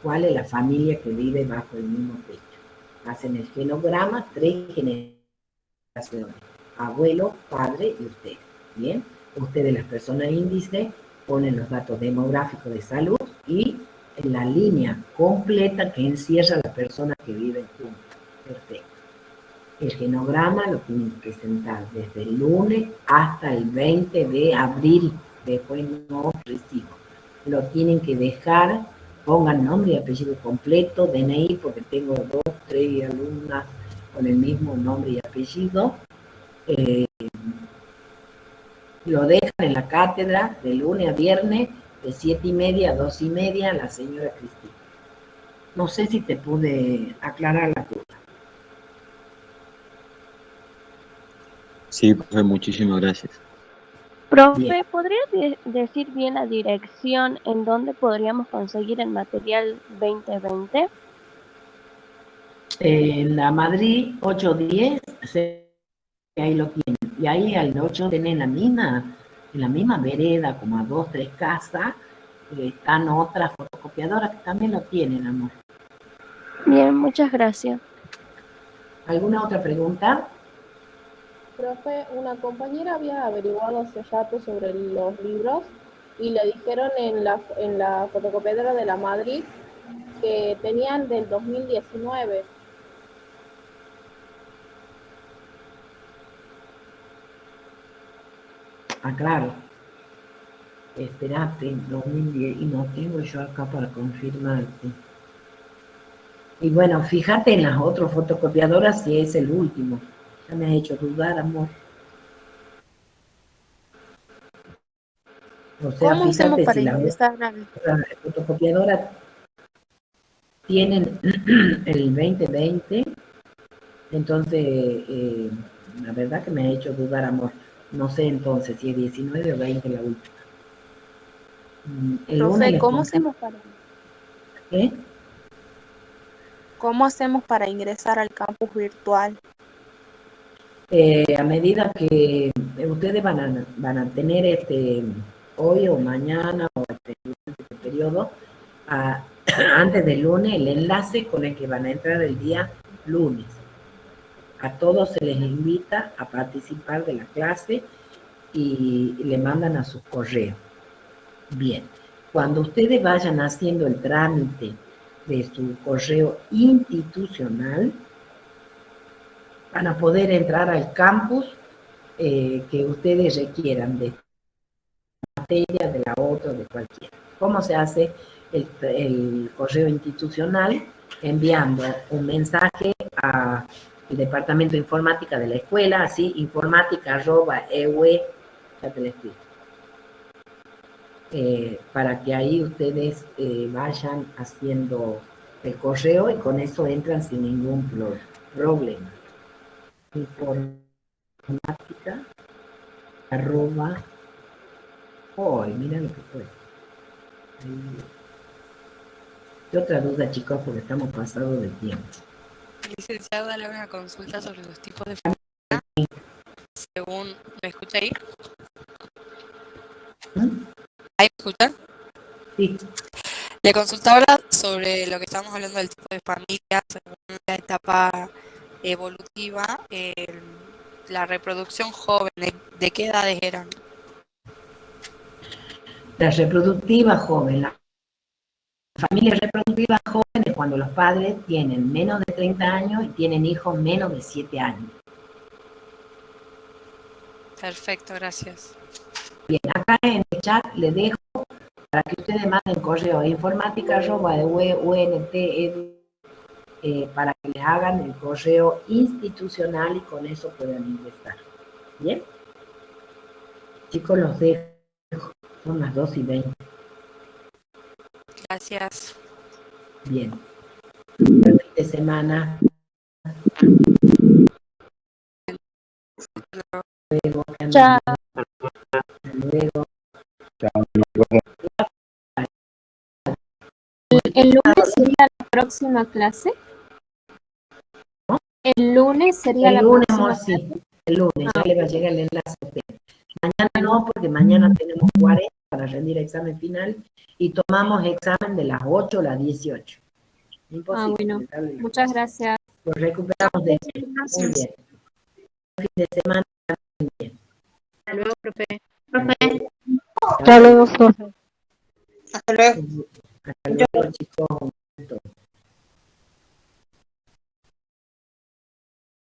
cuál es la familia que vive bajo el mismo techo. Hacen el genograma, 3 generaciones, abuelo, padre y usted. Bien, ustedes, las personas índice, ponen los datos demográficos de salud y en la línea completa que encierra la persona que vive juntos. Perfecto. El genograma lo tienen que presentar desde el lunes hasta el 20 de abril, después no recibo. Lo tienen que dejar, pongan nombre y apellido completo, DNI, porque tengo 2, 3 alumnas con el mismo nombre y apellido. Lo dejan en la cátedra de lunes a viernes, de 7:30 a 2:30, la señora Cristina. No sé si te pude aclarar la duda. Sí, profe, muchísimas gracias. Profe, Bien. ¿podría decir bien la dirección en donde podríamos conseguir el material 2020? En la Madrid 810, ahí lo tienen. Y ahí al 8 tienen en la misma vereda, como a 2, 3 casas, están otras fotocopiadoras que también lo tienen, amor. Bien, muchas gracias. ¿Alguna otra pregunta? Profe, una compañera había averiguado hace rato sobre los libros y le dijeron en la fotocopiadora de la Madrid que tenían del 2019. Ah, claro. Espérate, 2010, y no tengo yo acá para confirmarte. Y bueno, fíjate en las otras fotocopiadoras si es el último. Ya me has hecho dudar, amor. O sea, ¿Cómo hacemos fíjate para si las ingresar otras fotocopiadoras tienen el 2020, entonces, la verdad que me ha hecho dudar, amor. No sé entonces si es 19 o 20 la última. El lunes profe, les ¿qué? cómo hacemos para ingresar al campus virtual? A medida que ustedes van a tener hoy o mañana o este periodo, antes del lunes, el enlace con el que van a entrar el día lunes. A todos se les invita a participar de la clase y le mandan a sus correos. Bien, cuando ustedes vayan haciendo el trámite de su correo institucional, van a poder entrar al campus que ustedes requieran, de materia, de la otra, de cualquiera. ¿Cómo se hace el correo institucional? Enviando un mensaje al departamento de informática de la escuela, así, informática@eue, ya te lo explico. Para que ahí ustedes vayan haciendo el correo y con eso entran sin ningún problema. Informática mira lo que fue. ¿Qué otra duda, chicos? Porque estamos pasados de tiempo. Licenciada, le hago una consulta sobre los tipos de ¿Estoy ahí? ¿Mm? ¿Ahí me escuchan? Sí. Le consultaba sobre lo que estamos hablando del tipo de familia según la etapa evolutiva, la reproducción joven, ¿de qué edades eran? La reproductiva joven, la familia reproductiva joven es cuando los padres tienen menos de 30 años y tienen hijos menos de 7 años. Perfecto, gracias. Bien, acá en el chat le dejo para que ustedes manden correo a informática@unt.edu para que les hagan el correo institucional y con eso puedan ingresar. ¿Bien? Chicos, los dejo. Son las 2:20. Gracias. Bien. Buen fin de semana. Luego, Chao. luego. ¿El lunes sería la próxima clase? ¿El lunes sería El la lunes, próxima amor, sí. clase? El lunes, ya le va a llegar el enlace a usted. Mañana no, porque mañana tenemos 40 para rendir examen final y tomamos examen de las 8 a las 18. Imposible. Bueno, darle la muchas clase. gracias. Lo recuperamos de eso. Muy bien. Fin de semana. Bien. Hasta luego, profe. Hasta luego, Hasta luego. Hasta luego, chicos.